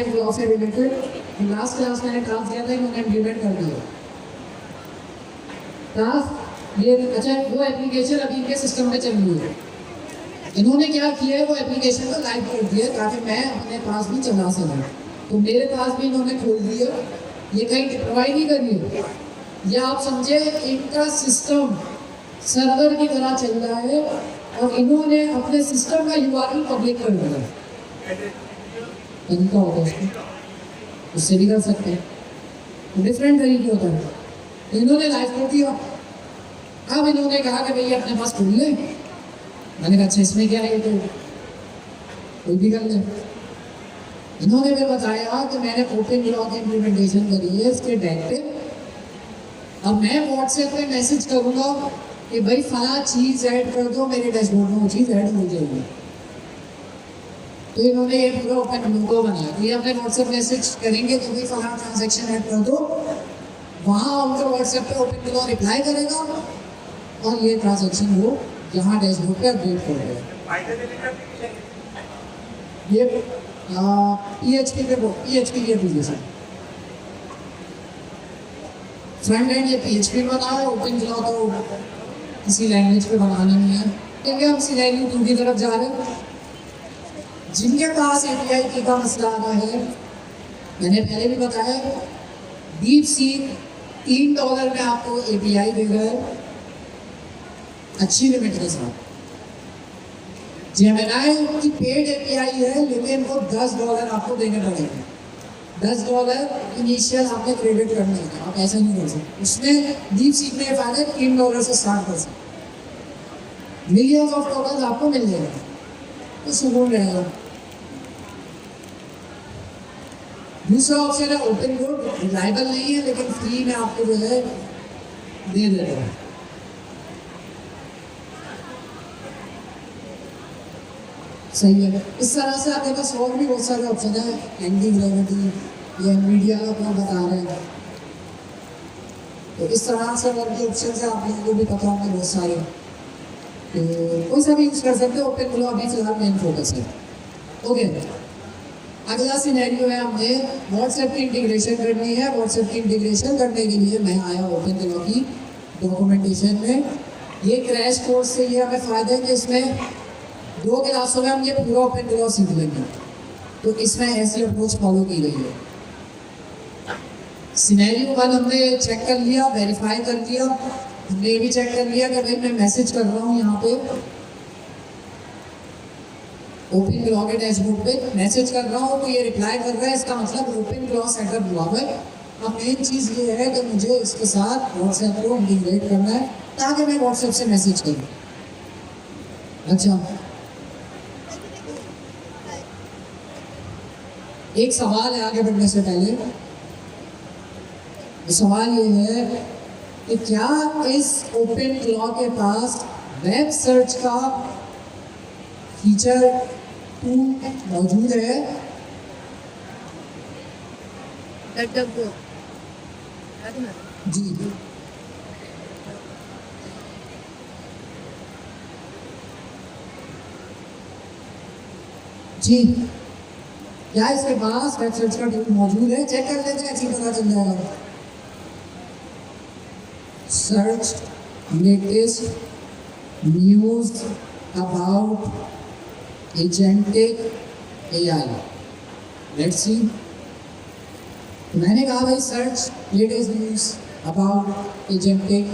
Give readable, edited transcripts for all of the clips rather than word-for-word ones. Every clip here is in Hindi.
लॉ से रिलेटेड लास्ट क्लास मैंने टास्क दिया था, इन्होंने इम्प्लीमेंट कर दिया टास्क ये। अच्छा, वो एप्लीकेशन अभी इनके सिस्टम में चल रही है। इन्होंने क्या किया है, वो एप्लीकेशन को लाइव कर दिया ताकि मैं अपने पास भी चला सकूँ। तो मेरे पास भी इन्होंने खोल दिया, ये कहीं डिप्लॉय नहीं करी है, या आप समझे इनका सिस्टम सर्वर की तरह चल रहा है और इन्होंने अपने सिस्टम का यूआरएल पब्लिक कर दिया। तरीका होता है उससे भी कर सकते हैं, डिफरेंट तरीके होता है। इन्होंने लाइव कर दिया, अब इन्होंने कहा कि भैया अपने पास खोल ले। मैंने कहा अच्छा इसमें क्या है, तो कोई भी कर ले। इन्होंने फिर बताया कि मैंने ओपन लॉ की इम्प्लीमेंटेशन करी है इसके टैग पे। अब मैं व्हाट्सएप पे मैसेज करूँगा कि भाई फला चीज़ ऐड कर दो, मेरे डैशबोर्ड में वो चीज़ ऐड हो जाएगी। तो इन्होंने ये पूरा ओपन लॉ बनाया। तो ये अपने व्हाट्सएप मैसेज करेंगे तो भाई फला ट्रांजेक्शन ऐड कर दो, वहाँ उनको व्हाट्सएप पे ओपन लॉ रिप्लाई करेगा और ये ट्रांजेक्शन वो यहाँ डैशबोर्ड पे अपडेट कर देगा। ये PHP की एप्लीकेशन फ्रंट एंड ये PHP में बना है। ओपन लॉ तो किसी लैंग्वेज पे बनाना नहीं है। क्योंकि हम सिनेरियो 2 की तरफ जा रहे हैं। जिनके पास API की का मसला आ रहा है, मैंने पहले भी बताया, DeepSeek $3 में आपको API दे रहा है अच्छी लिमिट के साथ। जेमिनी की पेड API है, लेकिन वो $10 आपको देने पड़ेंगे। $10 इनिशियल आपने क्रेडिट करना है, आप ऐसा नहीं कर सकते। उसमें DeepSeek में फायदा $3 से स्टार्ट कर सकते, मिलियंस ऑफ टोकन आपको मिल जाएगा, तो सुकून रहेगा। दूसरा ऑप्शन है ओपन कोड, रिलायबल नहीं है लेकिन फ्री में आपको जो है दे देगा। सही है। इस तरह से आपके पास और भी बहुत सारे ऑप्शन है। एंटी ग्रेविटी या मीडिया का अपना बता रहे हैं, तो इस तरह से और भी ऑप्शन है, आप लोगों को भी पता होंगे बहुत सारे। तो कोई सा भी यूज़ कर सकते हो। ओपन लॉ अभी फिलहाल मेन फोकस है। ओके, अगला सिनेरियो है, हमने व्हाट्सएप की इंटीग्रेशन करनी है। व्हाट्सएप की इंटीग्रेशन करने के लिए मैं आया ओपन लॉ की डॉक्यूमेंटेशन में। ये क्रैश कोर्स से ये हमें फ़ायदा है कि इसमें 2 क्लासों में हम ये पूरा ओपन लॉ सीख लेंगे। तो इसमें ऐसी अप्रोच फॉलो की गई है। सिनेरियो 1 हमने चेक कर लिया, वेरीफाई कर लिया। हमने ये भी चेक कर लिया कि भाई मैं मैसेज कर रहा हूँ यहाँ पे ओपन लॉ के डैशबोर्ड पे मैसेज कर रहा हूँ, तो ये रिप्लाई कर रहा है, इसका मतलब ओपन लॉ सेटअप हुआ है। अब मेन चीज़ ये है कि मुझे इसके साथ व्हाट्सएप को इंटीग्रेट करना है ताकि मैं व्हाट्सएप से मैसेज करूँ। अच्छा, एक सवाल है आगे बढ़ने से पहले। सवाल ये है कि क्या इस ओपन लॉ के पास वेब सर्च का फीचर टूल मौजूद है? जी, जी, क्या इसके पास वेब सर्च का टूल मौजूद है? चेक कर लेते हैं, अच्छी पता चल जाएगा। Search latest news about agentic AI। Let's see. मैंने कहा भाई search latest news about agentic,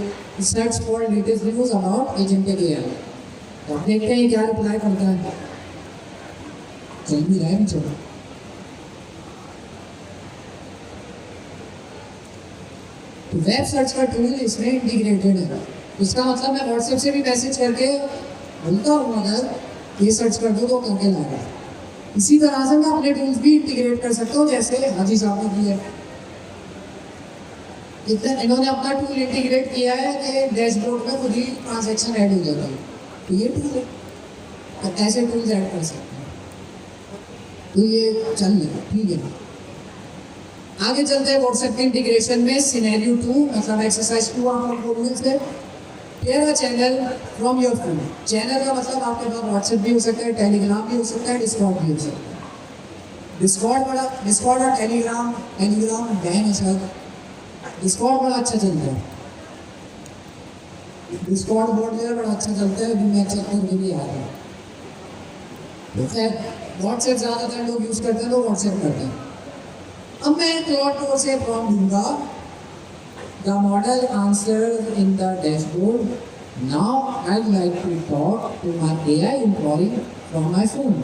search for latest news about agentic AI। तो आप देखते हैं क्या रिप्लाई करता है। चल भी रहा है नहीं चलो। तो वेब सर्च का टूल इसमें इंटीग्रेटेड है। इसका मतलब मैं व्हाट्सएप से भी मैसेज करके बोलता हूँ अगर ये सर्च कर दो तो करके लाएगा। इसी तरह से मैं अपने टूल्स भी इंटीग्रेट कर सकता हूँ, जैसे हाजी साहब ने किया है। इतना इन्होंने अपना टूल इंटीग्रेट किया है कि डैशबोर्ड में खुद ही ट्रांजैक्शन ऐड हो जाता है। तो ये टूल है, तो ऐसे टूल्स ऐड कर सकते हैं। तो ये चल रहा ठीक है। आगे चलते हैं व्हाट्सएप के इंटीग्रेशन में। सिनेरियो 2 मतलब एक्सरसाइज 2 आप लोग बोलने से pair a channel from your phone. Channel का मतलब आपके पास व्हाट्सएप भी हो सकता है, टेलीग्राम भी हो सकता है, डिस्कॉर्ड भी हो सकता है। डिस्कॉर्ड और टेलीग्राम बैन है सर। डिस्कॉर्ड बड़ा अच्छा चलता है, डिस्कॉर्ड बोर्ड में बड़ा अच्छा चलता है, अभी मैं चेक करके भी आ रहा हूँ। तो खैर व्हाट्सएप ज़्यादातर लोग यूज़ करते हैं तो व्हाट्सएप करते हैं। अब मैं क्लॉड कोर से प्रॉम्प्ट दूंगा, the model answer in the dashboard, now I like to talk to my AI employ from my phone,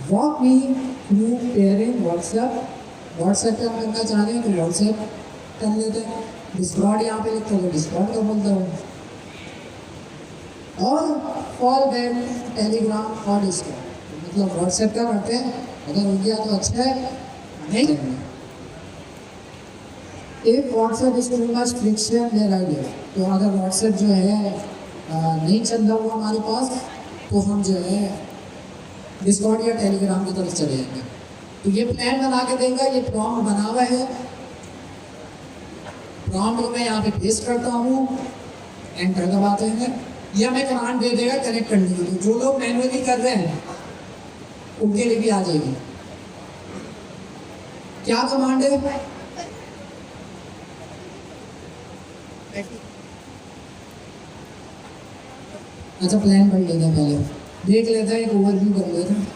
walk me through pairing WhatsApp पे हम करना चाह रहे हैं तो व्हाट्सएप कर लेते हैं, डिस्कॉर्ड यहाँ पे लिखते हैं डिस्कॉर्ड का बोलता हूँ, और फॉल बैक टेलीग्राम और डिस्कॉर्ड, मतलब व्हाट्सएप का करते हैं, अगर हो गया तो अच्छा है, नहीं करना। एक WhatsApp is too much friction their idea, तो अगर व्हाट्सएप जो है नहीं चल रहा हुआ हमारे पास तो हम जो है डिस्कॉर्ड या टेलीग्राम की तरफ चले जाएंगे। तो ये प्लान बना के देगा, ये प्रॉम्प्ट बना हुआ है, प्रॉम्प्ट मैं यहाँ पे पेस्ट करता हूँ, एंटर दबाते हैं, या मैं कमांड दे देगा कनेक्ट करने के लिए, जो लोग मैनुअली कर रहे हैं उनके लिए भी आ जाएगी। क्या कमांड है? अच्छा प्लान कर लेते हैं, पहले देख लेते हैं, एक ओवरव्यू कर लेते हैं।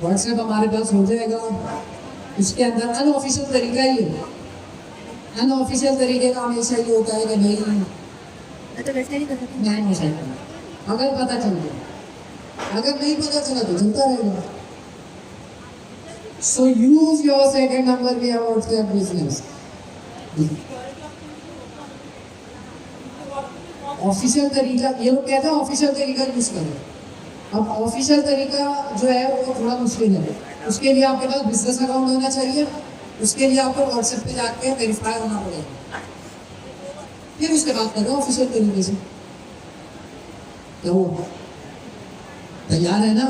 व्हाट्सएप हमारे पास हो जाएगा, इसके अंदर अनऑफिशियल तरीका ही है, अनऑफिशियल तरीके का हमेशा ये होता है कि नहीं अगर पता चल गया, अगर नहीं पता चला तो चलता रहेगा। सो यूज योर सेकंड नंबर भी व्हाट्सएप बिजनेस। ऑफिशियल तरीका, ये लोग कहते हैं ऑफिशियल तरीका यूज करो। अब ऑफिशियल तरीका जो है वो थोड़ा मुश्किल है, उसके लिए आपके पास बिजनेस अकाउंट होना चाहिए, उसके लिए आपको व्हाट्सएप पे जाके वेरीफाई होना पड़ेगा, फिर उसके बाद करो ऑफिशियल तरीके से। क्या वो तैयार है ना?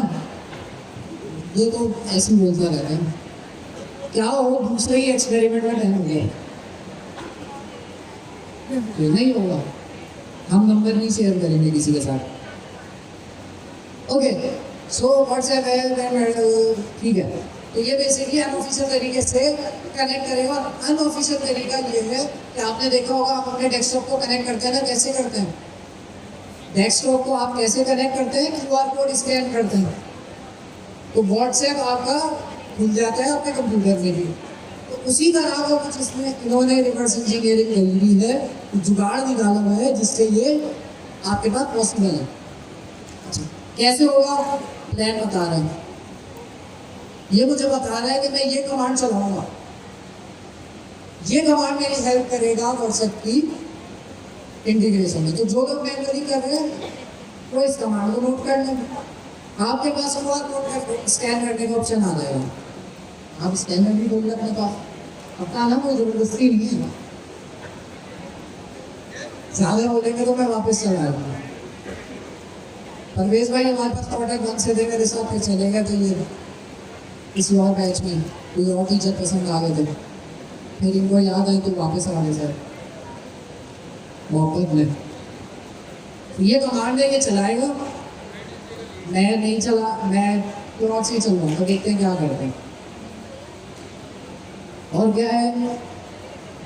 ये तो ऐसे बोलता रहता है, क्या हो दूसरे ही एक्सपेरिमेंट में टाइम हो गया, तो नहीं होगा, हम नंबर नहीं शेयर करेंगे किसी के साथ। ओके सो व्हाट्सएप है, ठीक है, तो ये बेसिकली अनऑफिशियल तरीके से कनेक्ट करेगा। अनऑफिशियल तरीका ये है कि आपने देखा होगा आप अपने डेस्कटॉप को कनेक्ट करते हैं ना, कैसे करते हैं? डेस्कटॉप को आप कैसे कनेक्ट करते हैं? QR कोड स्कैन करते हैं, तो व्हाट्सएप आपका खुल जाता है आपके कंप्यूटर में भी। तो उसी तरह का कुछ इसमें इन्होंने रिवर्स इंजीनियरिंग करी है, जुगाड़ निकाला हुआ है जिससे ये आपके पास पॉसिबल है। अच्छा कैसे होगा? प्लान बता रहा है, ये मुझे बता रहा है कि मैं ये कमांड चलाऊंगा, ये कमांड मेरी हेल्प करेगा व्हाट्सएप की इंटीग्रेशन में। तो जो लोग मैनुअली कर रहे हैं वो इस कमांड को नोट कर लें, आपके पास QR कोड स्कैन करने का ऑप्शन आ जाएगा, आप स्कैनर भी खोल अपने पास, अपना ना कोई जबरदस्ती नहीं है, ज़्यादा बोलेंगे तो मैं वापस चला आऊँगा। परवेज भाई हमारे पास प्रोडक्ट 1 से देकर रिसर्च पे चलेगा, तो ये किसी और बैच में कोई और टीचर पसंद आ गए थे, फिर इनको याद आई तो वापस आ गए सर वापस में। तो ये कमांड है, ये चलाएगा, मैं नहीं चला, मैं क्लॉक से चल रहा हूँ, तो देखते हैं क्या करते हैं। और क्या है,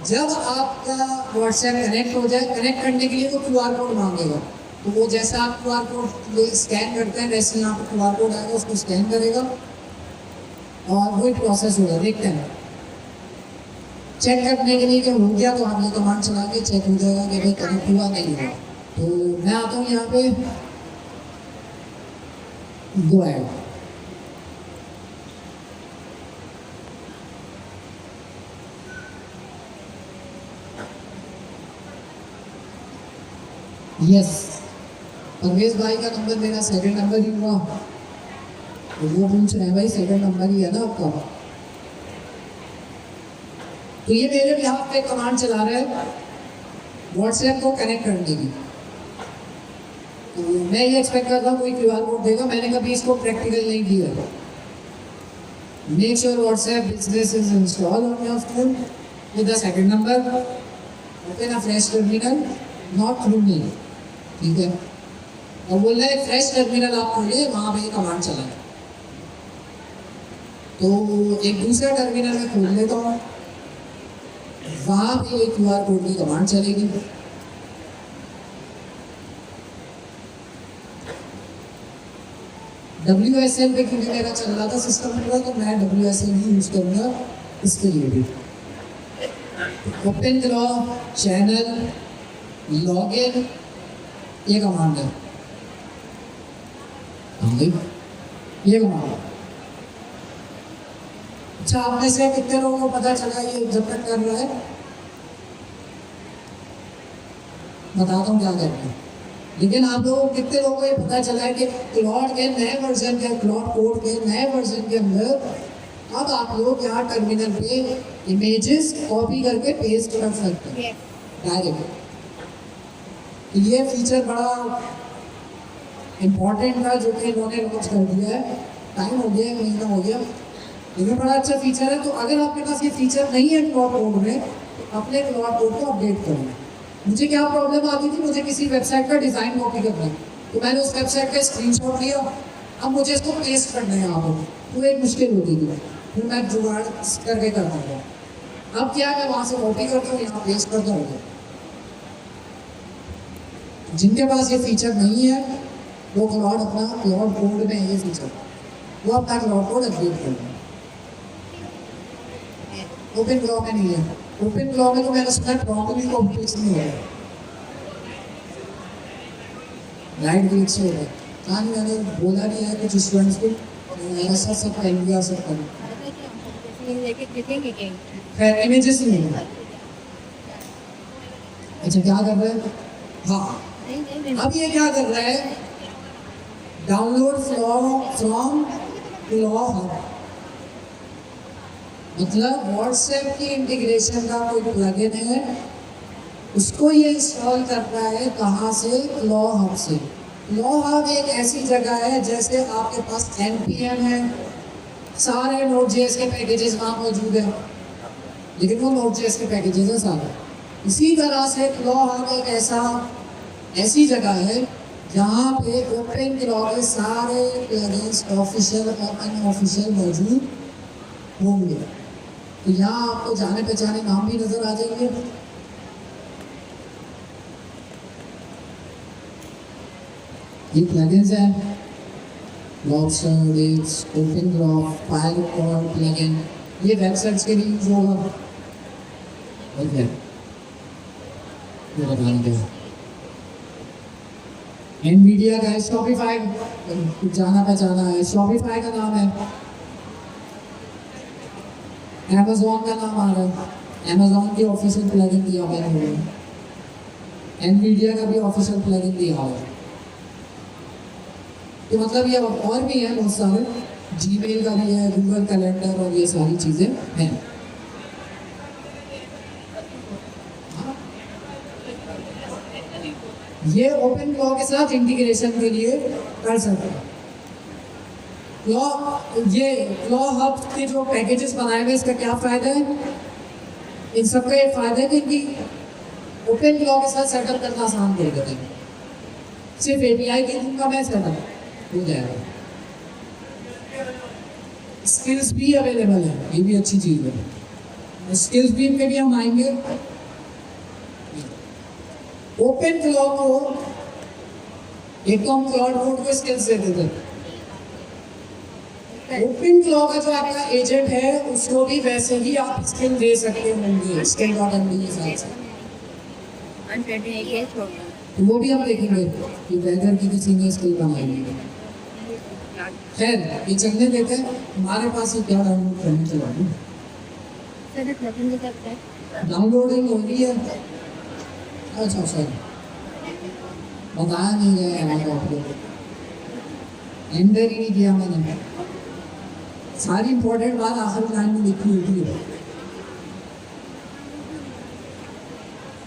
जब आपका व्हाट्सएप कनेक्ट हो जाए, कनेक्ट करने के लिए तो QR कोड मांगेगा, तो वो जैसा आप QR कोड स्कैन करते हैं वैसे यहाँ पर QR कोड आएगा, उसको स्कैन करेगा और वो प्रोसेस होगा। देखते हैं, चेक करने के लिए कि हो गया तो हम ये कमांड चला के चेक हो जाएगा कि भाई कनेक्ट हुआ नहीं हुआ। तो मैं आता हूँ यहाँ पे गो ऐड, यस परवेज भाई का नंबर मेरा सेकंड नंबर ही हुआ, तो वो पूछ रहे हैं भाई सेकंड नंबर ही है ना आपका। तो ये मेरे बिहाफ पे कमांड चला रहे हैं व्हाट्सएप को कनेक्ट करने की। तो मैं ये एक्सपेक्ट करता हूँ कोई QR कोड देगा, मैंने कभी इसको प्रैक्टिकल नहीं किया। Make sure WhatsApp business is install on your phone with the second number, open a fresh terminal not through me, ठीक है। और बोल रहे फ्रेश टर्मिनल आप खोलिए, वहाँ पे ये कमांड चलाएं। तो एक दूसरा टर्मिनल मैं खोल लेता हूँ, वहाँ पे एक QR कोड की कमांड चलेगी। WSL पे क्योंकि मेरा चल रहा था सिस्टम पूरा, तो मैं WSL ही यूज करूँगा इसके लिए भी। ओपन क्लॉ चैनल लॉगिन ये कमांड है, ये कमांड। अच्छा, आप में से कितने लोगों को पता चला ये जब तक कर रहा है? बताता हूँ क्या करना है। लेकिन आप लोगों को कितने लोगों को ये पता चला है कि क्लॉड के नए वर्जन के, क्लॉड कोड के नए वर्जन के अंदर अब आप लोग यहाँ टर्मिनल पे इमेजेस कॉपी करके पेस्ट कर सकते हैं डायरेक्ट। तो ये फीचर बड़ा इम्पोर्टेंट था जो कि इन्होंने लॉन्च कर दिया है। टाइम हो गया, महीना हो गया, लेकिन बड़ा अच्छा फीचर है। तो अगर आपके पास ये फीचर नहीं है क्लॉड कोड में, अपने क्लॉड कोड को अपडेट करें। मुझे क्या प्रॉब्लम आती थी, मुझे किसी वेबसाइट का डिज़ाइन कॉपी करना है, तो मैंने उस वेबसाइट का स्क्रीनशॉट लिया, अब मुझे इसको पेस्ट करना है यहाँ पर, तो एक मुश्किल होती थी, फिर मैं जुगाड़ करके करता था। अब क्या, मैं वहाँ से कॉपी करता हूँ, यहाँ पेस्ट करता हूँ। जिनके पास ये फीचर नहीं है वो क्लॉड अपना क्लॉड कोड में ये फीचर, वो अपना क्लॉड कोड अपडेट कर दें। ओपन क्लॉ में नहीं है। ओपन क्लॉ में तो मैंने सुना प्रॉब्लम कॉपी पेस्ट नहीं होगा, राइट क्लिक से होगा। हाँ, मैंने बोला नहीं है कुछ स्टूडेंट्स को ऐसा सब करेंगे, सब करेंगे, खैर इमेजेस नहीं है। अच्छा, क्या कर रहे हैं? हाँ, अब ये क्या कर रहा है, डाउनलोड फ्रॉम क्लॉ हब, मतलब व्हाट्सएप की इंटीग्रेशन का कोई प्लगइन है, उसको ये इंस्टॉल करना है। कहाँ से? क्लॉ हब से। क्लॉ हब एक ऐसी जगह है जैसे आपके पास npm है, सारे Node.js के पैकेजेस वहाँ मौजूद है, लेकिन वो Node.js के पैकेजेस है सारे। इसी तरह से क्लॉ हब एक ऐसी जगह है जहाँ पे ओपन क्लॉ के सारे प्लगइन्स ऑफिशियल और अनऑफिशियल मौजूद होंगे। तो यहाँ आपको जाने पहचाने नाम भी नजर आ जाएंगे। ये प्लगइन्स हैं, lobster, waves, OpenClaw, Firefox plugin, ये वेबसाइट्स के लिए यूज होगा। ओके, ये बताएंगे NVIDIA का है, शॉपिफाई जाना पहचाना है, शॉपिफाई का नाम है, Amazon का नाम आ रहा है, Amazon की ऑफिशियल प्लगइन दिया हुआ है, NVIDIA का भी ऑफिशियल प्लगइन दिया हुआ है। तो मतलब ये और भी है बहुत सारे, Gmail का भी है, गूगल कैलेंडर और ये सारी चीज़ें हैं। ये ओपन क्लॉ के साथ इंटीग्रेशन के लिए कर सकते हैं। ये क्लॉ हब के जो पैकेजेस बनाए हुए, इसका क्या फ़ायदा है? इन सबका ये फ़ायदा है कि ओपन क्लॉ के साथ सेटअप करना आसान कर देते हैं। सिर्फ API की दूंगा मैं, सेटअप हो जाएगा। स्किल्स भी अवेलेबल है, ये भी अच्छी चीज़ है। स्किल्स भी पे भी हम आएंगे। ओपन क्लॉ को एक तो हम क्लॉड कोड को स्किल्स दे देते हैं, ओपन क्लॉ का जो आपका एजेंट है उसको भी वैसे ही आप स्किल दे सकते होंगे, स्किल.md के साथ से। तो वो भी हम देखेंगे कि वेदर की किसी ने स्किल बनाई है। खैर, ये चलने देते हैं। हमारे पास ये क्या डाउनलोड करने चला डाउनलोडिंग हो रही है। अच्छा सर, बताया नहीं गया है आपको, एंटर ही नहीं किया मैंने। सारी इंपॉर्टेंट बात आखिरी लाइन में लिखी होती है।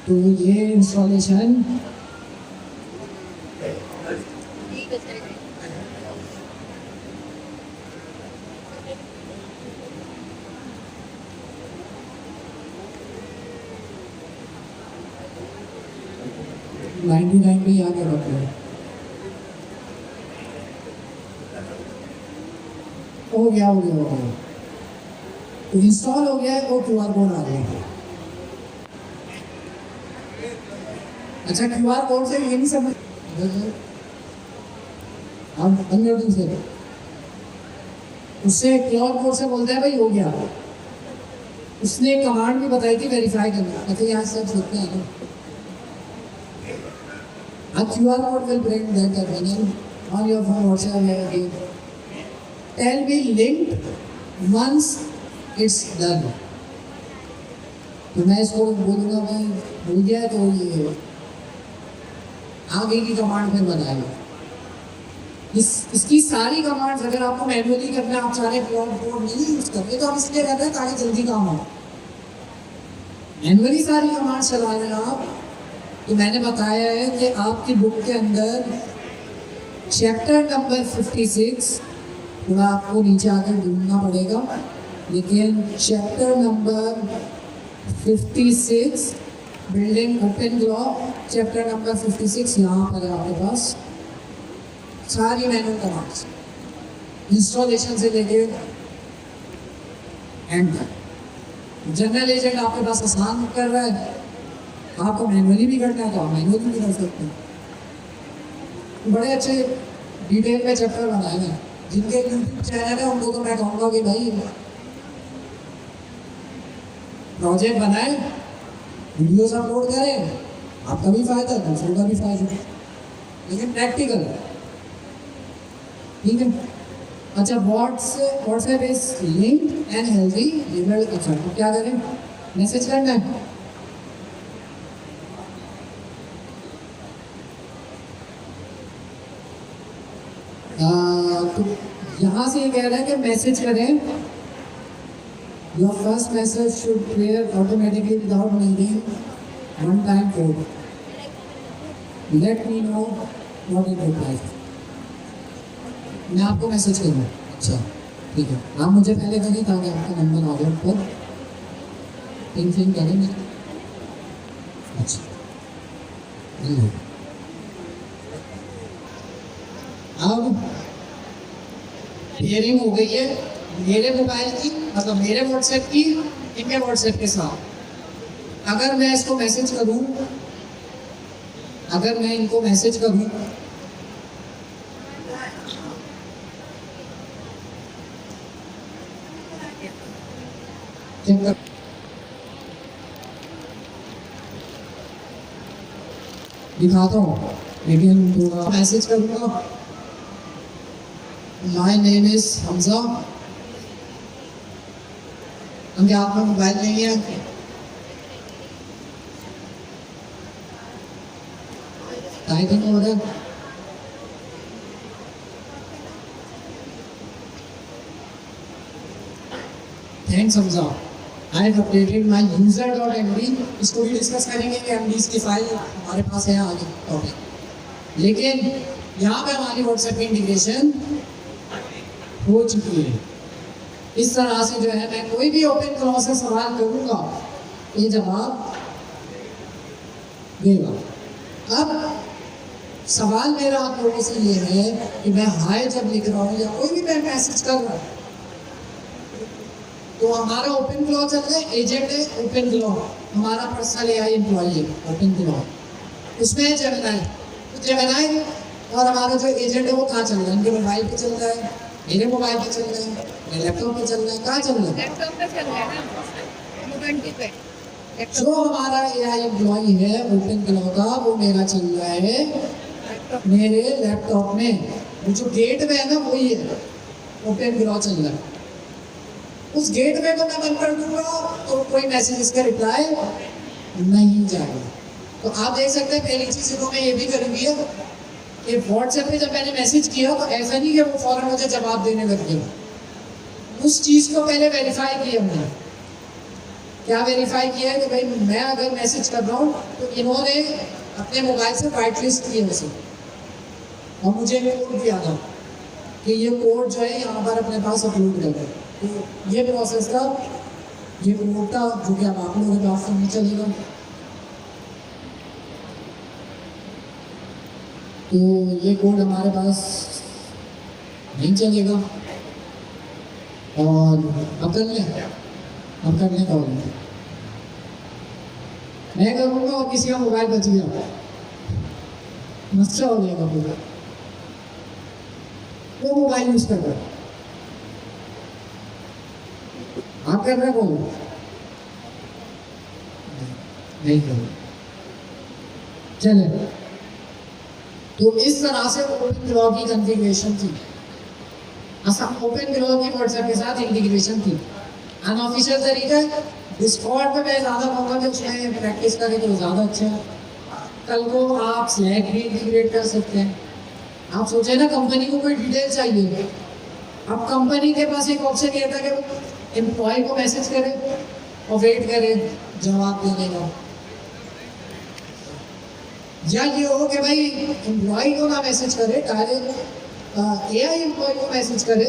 तो ये इंस्टॉलेशन $99 पे याद रखते हैं। हो गया। तो इंस्टॉल हो गया है, वो QR कोड आ गया है। अच्छा, QR कोड से ये नहीं समझ आप अनलोडिंग से उससे QR कोड से बोलते हैं भाई हो गया। उसने एक कमांड भी बताई थी वेरीफाई करना, कहते यहाँ सब लिखते हैं ना। A QR code will bring that terminal on your phone WhatsApp again. Tell me linked once it's done. तो मैं इसको बोलूँगा भाई हो गया तो ये आगे की कमांड फिर बनाएगा। इसकी सारी कमांड्स अगर आपको मैनुअली करना है, आप सारे QR कोड नहीं यूज करते तो आप इसलिए कहते हैं ताकि जल्दी काम हो। मैनुअली सारी कमांड्स चला रहे हैं आप, तो मैंने बताया है कि आपकी बुक के अंदर चैप्टर नंबर 56 थोड़ा आपको नीचे आकर ढूंढना पड़ेगा, लेकिन chapter number 56 building open block chapter number 56 यहाँ पर है आपके पास सारी मैनुअल कमांड्स इंस्टॉलेशन से लेके एंड तक। जनरल एजेंट आपके पास आसान कर रहा है, आपको मैनुअली भी करना है तो आप मैनुअली भी कर सकते हैं। बड़े अच्छे डिटेल में चैप्टर बनाए हैं। जिनके यूट्यूब चैनल है उनको तो मैं कहूँगा कि भाई प्रोजेक्ट बनाए, वीडियोस अपलोड करें, आपका भी फायदा है दूसरों का भी फायदा, लेकिन प्रैक्टिकल है। ठीक है। अच्छा, WhatsApp is linked and healthy level. अच्छा, तो क्या करें, मैसेज करना है। तो यहाँ से ये कह रहा है कि मैसेज करें, your first message should clear automatically without needing one time code, let me know what it replies. मैं आपको मैसेज करूँ। अच्छा ठीक है, आप मुझे पहले करें ताकि आपका नंबर आ गया ऊपर पिन करेंगे। अच्छा अब पेयरिंग हो गई है मेरे मोबाइल की, मतलब मेरे व्हाट्सएप की इनके व्हाट्सएप के साथ। अगर मैं इसको मैसेज करूं, अगर मैं इनको मैसेज करूं दिखाता हूँ, लेकिन थोड़ा मैसेज करूंगा माय नेम इज हमजा। उनके हाथ में मोबाइल नहीं है, टाइपिंग हो रहा है। Thanks Hamza, I have updated my user.md। इसको भी डिस्कस करेंगे कि md की फाइल हमारे पास है आगे टॉपिक। लेकिन यहाँ पे हमारी व्हाट्सएप की इंटीग्रेशन हो चुकी है। इस तरह से जो है मैं कोई भी ओपन क्लॉज से सवाल करूंगा ये जवाब देगा। अब सवाल मेरा आप लोगों से ये है कि मैं हाय जब लिख रहा हूँ या कोई भी मैं मैसेज कर रहा हूँ तो हमारा ओपन क्लॉज चल रहा है, एजेंट है ओपन क्लॉज, हमारा पर्सनल एआई एम्प्लॉई है ओपन क्लॉज, उसमें जेमिनी। तो जेमिनी और हमारा जो एजेंट है वो कहाँ चल रहा है, इनके मोबाइल पे चल रहा है, मेरे मोबाइल पे चल रहा है, मेरे लैपटॉप पे चल रहा है, कहाँ चल रहा है, लैपटॉप पे चल रहा है ना, पे। जो हमारा एआई एम्प्लॉई है ओपन क्लॉज का वो मेरा चल रहा है मेरे लैपटॉप में। वो जो गेट में है ना वही है ओपन क्लॉज चल रहा है। उस गेट में को मैं बंद कर दूंगा तो कोई मैसेज इसका रिप्लाई नहीं जाएगा। तो आप देख सकते हैं पहली चीज इन्होंने ये भी करी हुई है कि व्हाट्सएप पे जब मैंने मैसेज किया तो ऐसा नहीं कि वो फौरन मुझे जवाब देने लग गया, उस चीज को पहले वेरीफाई किया हमने। क्या वेरीफाई किया है कि भाई मैं अगर मैसेज कर रहा हूँ तो इन्होंने अपने मोबाइल से व्हाइट लिस्ट किया उसे और मुझे कोड दिया था कि ये कोड जो है यहाँ पर अपने पास अपलोड कर दे। तो ये प्रोसेस था, ये कोड था जो कि अब आप लोगों के पास नहीं चलेगा। तो ये कोड हमारे पास नहीं चलेगा और अब कर लें अब करने का होगा, मैं करूँगा और किसी का मोबाइल बच गया, मसला हो जाएगा पूरा। वो मोबाइल यूज कर रहा है, आप कर रहे कौन? नहीं करो। चले, तो इस तरह से ओपन ग्लॉक की कॉन्फ़िगरेशन थी। ओपन ग्लॉक की व्हाट्सएप के साथ इंटीग्रेशन थी। अनऑफिशियल तरीका डिस्कॉर्ड पे मैं ज़्यादा कहूँगा कि उसमें प्रैक्टिस करें तो ज़्यादा अच्छा है। कल को आप स्लैक भी इंटीग्रेट कर सकते हैं। आप सोचे ना कंपनी को कोई डिटेल चाहिए, अब कंपनी के पास एक ऑप्शन ये था कि वो एम्प्लॉय को मैसेज करे और वेट करे जवाब देने का, या ये हो कि भाई एम्प्लॉय को ना मैसेज करे, डायरेक्ट एआई एम्प्लॉय को मैसेज करे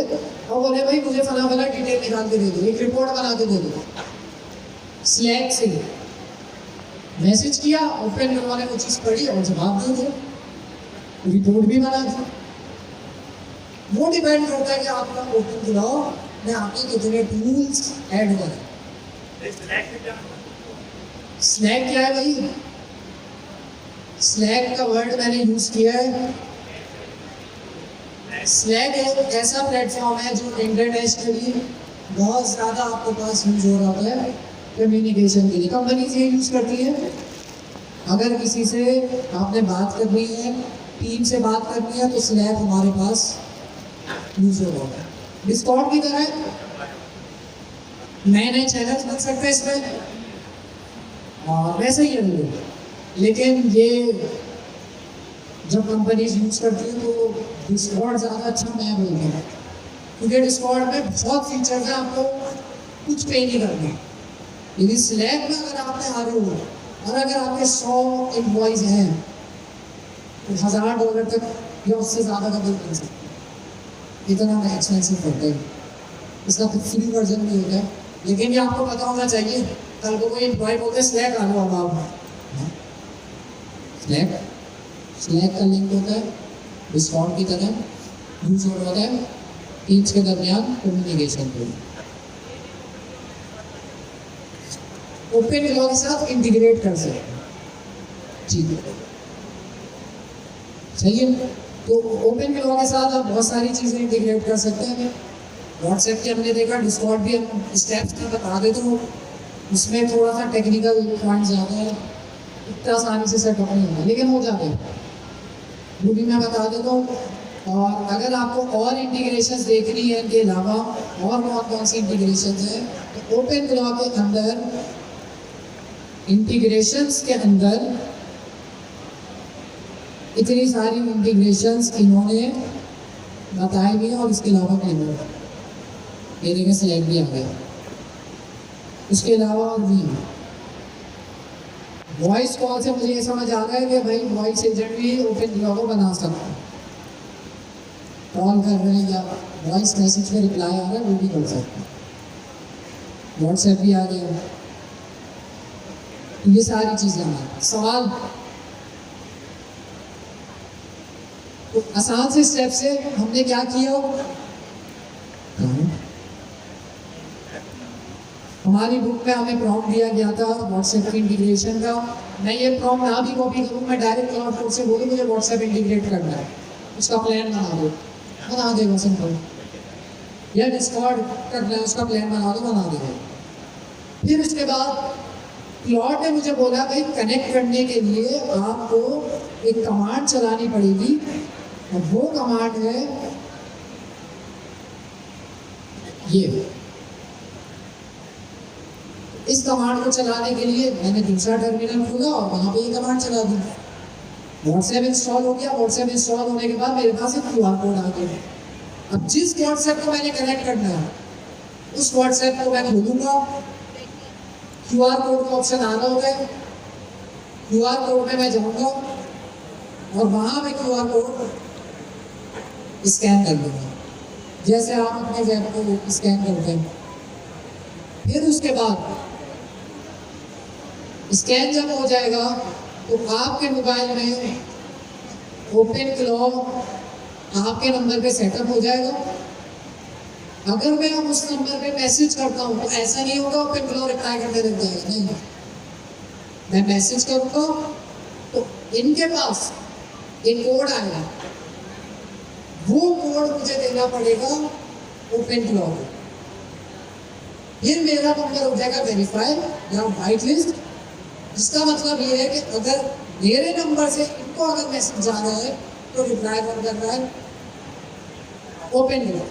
और बोले भाई मुझे फला फला डिटेल निकाल के दे दो, एक रिपोर्ट बना के दे दो। स्लैक से मैसेज किया, ओपन करवाने को चीज़ पढ़ी और जवाब दे दिया, रिपोर्ट भी बना दी। वो डिपेंड करता है कि आपका ओपन ग्लॉक में आपने कितने टूल्स ऐड करें। स्लैक क्या है भाई? स्लैक का वर्ड मैंने यूज किया है। स्लैक एक ऐसा प्लेटफॉर्म है जो इंटरनेशनली बहुत ज़्यादा आपके पास यूज हो रहा है कम्युनिकेशन के लिए। कंपनीज ये यूज करती है, अगर किसी से आपने बात करनी है, टीम से बात करनी है, तो स्लैक हमारे पास यूज हो रहा है। डिस्कॉर्ड की तरह नए नए चैनल्स बन सकते हैं इसमें, और वैसे ही है। लेकिन ये जब कंपनीज यूज करती है तो डिस्कॉर्ड ज़्यादा अच्छा मैं बोलता हूँ, क्योंकि डिस्कॉर्ड में बहुत फीचर्स हैं, आपको कुछ पे नहीं करना। लेकिन स्लैक में अगर आपने आ रहे हो और अगर आपके 100 एम्प्लॉयज़ हैं तो $1000 तक या उससे ज़्यादा का बिल कर सकते हैं। इतना एक्सपेंसिव पड़ता है। इसका तो फ्री वर्जन भी होता है, लेकिन ये आपको पता होना चाहिए। कल को कोई एम्प्लॉय बोलते हैं स्लैक आ लो, अब आप स्लैक का लिंक होता है डिस्कॉर्ड की तरह यूज हो रहा है टीम्स के दरमियान कम्युनिकेशन को। ओपन ग्लॉक के साथ इंटीग्रेट कर सकते हैं, ठीक है, सही है। तो ओपन ग्लॉक के साथ आप बहुत सारी चीज़ें इंटीग्रेट कर सकते हैं। व्हाट्सएप की हमने देखा, डिस्कॉर्ड भी हम स्टेप्स का बता देते हो, उसमें थोड़ा सा टेक्निकल पॉइंट ज़्यादा है, इतना आसानी से सेटअप नहीं होगा, लेकिन हो जाते हैं, वो भी मैं बता देता हूँ। और अगर आपको और इंटीग्रेशंस देखनी है इनके अलावा और कौन सी इंटीग्रेशंस हैं, तो ओपन ग्लॉक के अंदर इंटीग्रेशंस के अंदर इतनी सारी इंटीग्रेशंस इन्होंने बताई भी हैं, और इसके अलावा नहीं है। ये देखिए स्लैक भी आ गया, उसके अलावा और भी वॉइस कॉल से मुझे ये समझ आ रहा है कि भाई वॉइस एजेंट भी ओपन ग्लॉक को बना सकता है। कॉल कर रहे हैं या वॉइस मैसेज पे रिप्लाई आ रहा है, वो भी कर सकते हैं। व्हाट्सएप भी आ गया, तो ये सारी चीज़ें हैं। सवाल तो आसान से स्टेप से हमने क्या किया, हमारी बुक में हमें प्रॉम्प्ट दिया गया था व्हाट्सएप के इंटीग्रेशन का। मैं ये प्रॉम्प्ट ना भी कॉपी करूँ, मैं डायरेक्ट क्लाउड कोड से बोलूँ मुझे व्हाट्सएप इंटीग्रेट करना है, उसका प्लान बना दो, बना देगा सिंपल। या डिस्कॉर्ड करना है, उसका प्लान बना दो, बना देगा। फिर उसके बाद क्लाउड ने मुझे बोला भाई कनेक्ट करने के लिए आपको एक कमांड चलानी पड़ेगी, और वो कमांड है ये। इस कमांड को चलाने के लिए मैंने दूसरा टर्मिनल खोला और वहाँ पे ये कमांड चला दी। व्हाट्सएप इंस्टॉल हो गया। व्हाट्सएप इंस्टॉल होने के बाद मेरे पास एक QR कोड आ गया। अब जिस व्हाट्सएप को मैंने कनेक्ट करना है उस व्हाट्सएप को मैं खोलूँगा, QR कोड का ऑप्शन आ रहा होगा, QR कोड में मैं जाऊँगा और वहाँ पे QR कोड स्कैन कर लूँगा, जैसे आप अपने वेब को स्कैन करते हैं। फिर उसके बाद स्कैन जब हो जाएगा तो आपके मोबाइल में ओपन ग्लॉक आपके नंबर पे सेटअप हो जाएगा। अगर मैं अब उस नंबर पे मैसेज करता हूँ तो ऐसा नहीं होगा ओपन फ्लो रिप्लाई करके देख जाएगा, नहीं। मैं मैसेज करूँगा तो इनके पास एक कोड आएगा, वो कोड मुझे देना पड़ेगा ओपन फ्लो को, फिर मेरा नंबर हो जाएगा वेरीफाई या व्हाइट लिस्ट। जिसका मतलब ये है कि अगर मेरे नंबर से इनको अगर मैसेज जा रहा है तो रिप्लाई कौन कर रहा है? Open flow.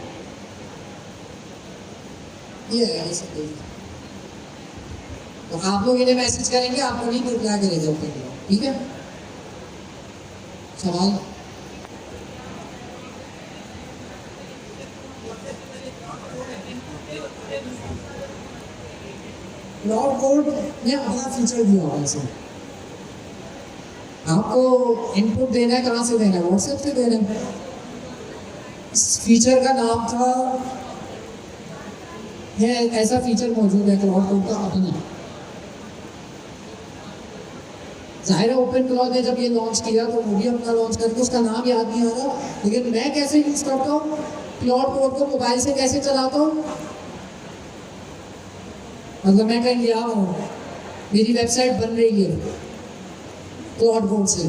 ये है ये सब। तो आप लोग इन्हें मैसेज करेंगे, आपको नहीं रिप्लाई करेगा ओपन फ्लो, ठीक है? सवाल? क्लाउड कोड ने अपना फीचर दिया हुआ है इसमें। आपको इनपुट देना है, कहाँ से देना है? व्हाट्सएप से देना है। इस फीचर का नाम था, है ऐसा फीचर मौजूद है क्लाउड कोड का अपना। जाहिर है ओपन क्लाउड ने जब ये लॉन्च किया तो वो भी अपना लॉन्च करके उसका नाम याद नहीं आ रहा, लेकिन मैं कैसे यूज करता हूँ क्लाउड कोड को, मोबाइल से कैसे चलाता हूँ? मतलब मैं कहीं गया हूँ, मेरी वेबसाइट बन रही है क्लाउड कोड से,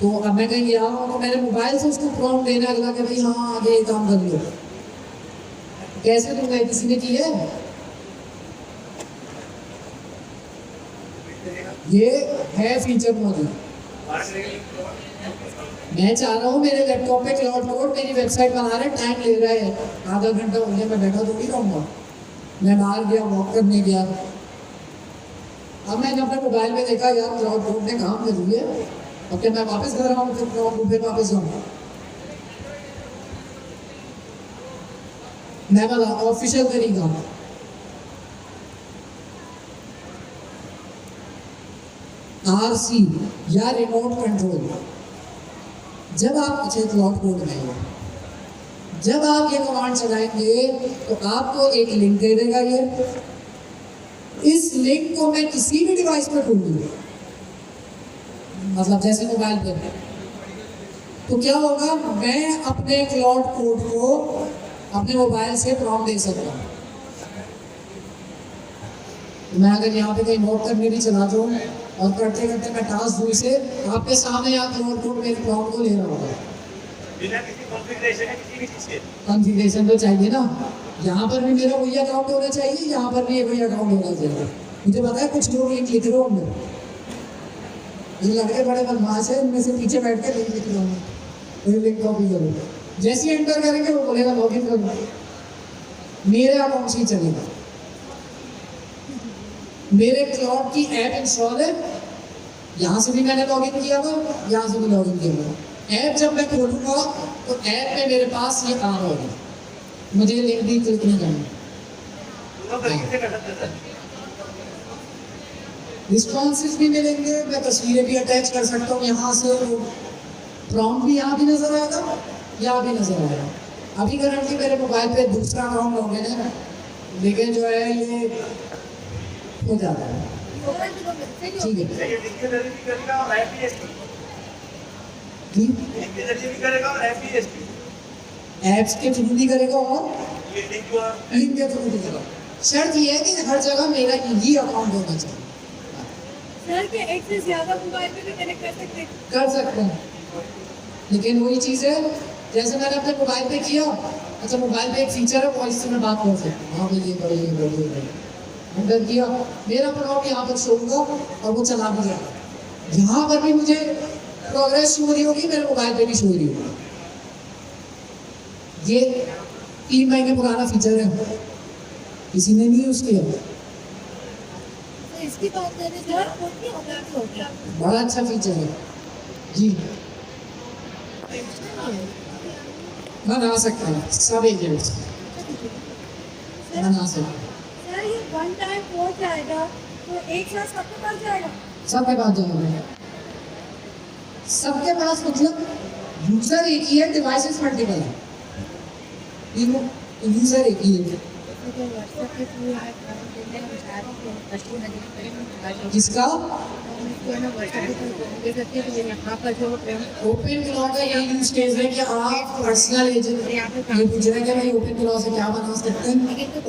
तो अब मैं कहीं गया हूँ तो मैंने मोबाइल से उसको प्रॉम्प्ट देना लगा कि भाई हाँ आगे ये काम कर लो। कैसे दूंगा? किसी ने की है? ये है फीचर मौजूद। मैं चाह रहा हूँ मेरे लैपटॉप पे क्लाउड कोड मेरी वेबसाइट बना रहे, टाइम ले रहा है, आधा घंटा हो गया, मैं बैठा तो नहीं रहूँगा, मैं बाहर गया, वॉक करने गया। अब मैंने अपने मोबाइल में देखा यार क्लाउड कोड ने काम कर दिया है, अब क्या मैं वापस कर रहा हूँ फिर क्लाउड कोड पे वापस जाऊँगा? मैं बता ऑफिशियल तरीका, RC या रिमोट कंट्रोल। जब आप अच्छे क्लाउड कोड में हो, जब आप ये कमांड चलाएंगे तो आपको एक लिंक दे देगा ये, इस लिंक को मैं किसी भी डिवाइस पर खोल दूँ, मतलब जैसे मोबाइल पे, तो क्या होगा? मैं अपने क्लाउड कोड को अपने मोबाइल से प्रॉम्प्ट दे सकता हूँ। मैं अगर यहाँ पे कहीं नोट करने भी चला जाऊँ और करते करते मैं टास्क दूँ इसे, आपके सामने यहाँ क्लाउड कोड मेरे प्रॉम्प्ट को ले रहा होगा। बिना किसी कॉन्फ़िगरेशन है किसी भी चीज़ के। कॉन्फ़िगरेशन तो चाहिए ना, यहाँ पर भी मेरा वही अकाउंट होना चाहिए, यहाँ पर भी वही अकाउंट होना चाहिए। मुझे पता है कुछ लोग लिंक लिख रहे होंगे, ये लड़के बड़े बदमाश है, इनमें से पीछे बैठ के लिंक लिख रहे होंगे, वही लिंक कॉपी करो, जैसे ही एंटर करेंगे वो बोलेगा लॉगिन करो, मेरे अकाउंट से ही चलेगा। मेरे क्लाउड की ऐप इंस्टॉल है, यहाँ से भी मैंने लॉगिन किया था, यहाँ से भी लॉगिन किया था। ऐप जब मैं खोलूंगा तो ऐप में मेरे पास ये काम होगा, मुझे लिंक भी क्लिक नहीं करना। दोनों तरीके से कर सकते हैं। रिस्पॉन्सेस भी मिलेंगे, मैं तस्वीरें भी अटैच कर सकता हूँ यहाँ से, प्रॉम्प्ट भी यहाँ भी नजर आएगा, यहाँ भी नजर आएगा। अभी करंटली मेरे मोबाइल पे दूसरा अकाउंट लॉगिन है, लेकिन जो है ये हो जाता है, ठीक है। ये लिंक के जरिए भी करेगा और ऐप भी एसपी, ठीक, लिंक के जरिए भी करेगा और ऐप भी एसपी, ऐप्स के थ्रू भी करेगा और ये लिंक हुआ। लिंक के थ्रू भी करेगा। शर्त ये है कि हर जगह मेरा यही अकाउंट होना चाहिए। सर के एक से ज्यादा मोबाइल पे भी कनेक्ट कर सकते हैं? कर सकते हैं, लेकिन वही चीज़ है जैसे मैंने अपने मोबाइल पे किया। अच्छा, मोबाइल पे एक फीचर है वॉइस से मैं बात कर सकता हूँ, हाँ भाई ये करो ये करो ये करो, अंदर किया, मेरा प्रॉम्प्ट यहाँ पर शो होगा और वो चला भी जाएगा। यहाँ पर भी मुझे प्रोग्रेस शो हो रही होगी, मेरे मोबाइल पे भी शो हो रही होगी। ये 3 महीने पुराना फीचर है, किसी ने नहीं यूज़ किया, तो इसकी बात करें सर, वो भी अपडेट हो गया। बड़ा अच्छा फीचर है जी। बना सकता है सब एजेंट्स बना सकते हैं। सर ये वन टाइम हो जाएगा तो एक साथ सबके पास जाएगा? सबके पास जाएगा, सबके पास मतलब यूजर एक ही है, डिवाइसेस मल्टीपल है, यूजर एक ही है। आपके व्हाट्सएप के थ्रू यहाँ काम देने हम चाह रहे हैं कस्टमर रजिस्टर करें किसका उसको है ना व्हाट्सएप के थ्रू दे सकते हैं तो यहाँ पर जो ओपन क्लॉ का यही यूज केस है कि आप पर्सनल एजेंट ये पूछ रहे हैं कि भाई ओपन क्लॉ से क्या बना सकते हैं।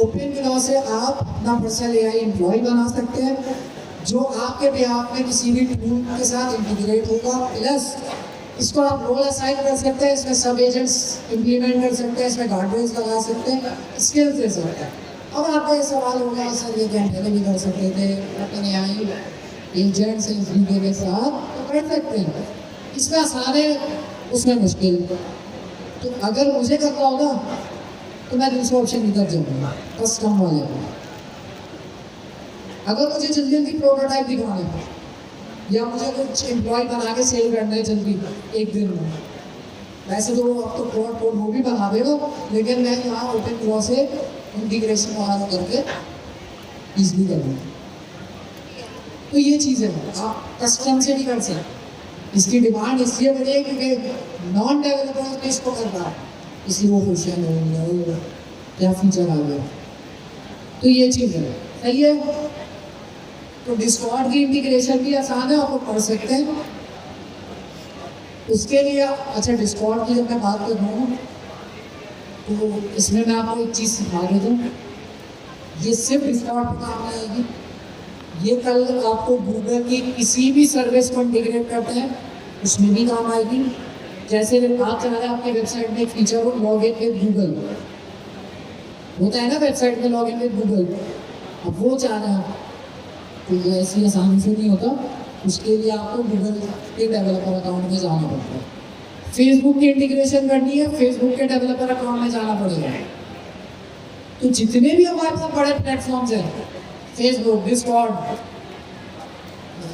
ओपन क्लॉ से आप अपना पर्सनल एआई एम्प्लॉय बना सकते हैं जो आपके बिहाफ में किसी भी टूल के साथ इंटीग्रेट होगा, प्लस इसको आप रोल असाइन कर सकते हैं, इसमें सब एजेंट्स इंप्लीमेंट कर सकते हैं, इसमें गार्डरेल्स लगा सकते हैं, स्किल्स दे सकते हैं। अब आपका ये सवाल होगा सर ये क्या पहले भी कर सकते थे अपने आई एजेंट्स के साथ तो कर सकते हैं, इसमें आसान है उसमें मुश्किल। तो अगर मुझे करना होगा तो मैं दूसरा ऑप्शन की तरफ जाऊँगा कस्टम वाले में। अगर मुझे जल्दी जल्दी प्रोटोटाइप दिखाना है या मुझे कुछ एम्प्लॉय बना के सेल करना है जल्दी एक दिन में, वैसे तो अब तो कोड वो भी बना देगा, लेकिन मैं यहाँ ओपन क्लॉ से इंटीग्रेशन वगैरह करके ईजली कर दूँगा। तो ये चीज़ है आप कस्टम से नहीं कर सकते। इसकी डिमांड इसलिए बढ़ी है क्योंकि नॉन डेवलपर्स भी इसको कर रहा है, इसलिए वो खुश है क्या फीचर आ गया। तो ये चीज़ है, सही है। तो डिस्कॉर्ड की इंटीग्रेशन भी आसान है, आप वो कर सकते हैं। उसके लिए अच्छा डिस्कॉर्ड की जब मैं बात कर रहा हूँ तो इसमें मैं आपको एक चीज़ सिखा देता हूँ, ये सिर्फ डिस्कॉर्ड पर काम नहीं आएगी, ये कल आपको गूगल की किसी भी सर्विस को इंटीग्रेट करते हैं उसमें भी काम आएगी। जैसे आप चाह रहे हैं आपकी वेबसाइट में एक फीचर हो लॉग इन विद गूगल, होता है ना वेबसाइट में लॉग इन विद गूगल, अब वो चाह रहे हैं तो ये ऐसी आसानी से नहीं होता, उसके लिए आपको गूगल के डेवलपर अकाउंट में जाना पड़ता है। फेसबुक की इंटीग्रेशन करनी है, फेसबुक के डेवलपर अकाउंट में जाना पड़ेगा। तो जितने भी हमारे पास बड़े प्लेटफॉर्म्स हैं, फेसबुक, डिस्कॉर्ड,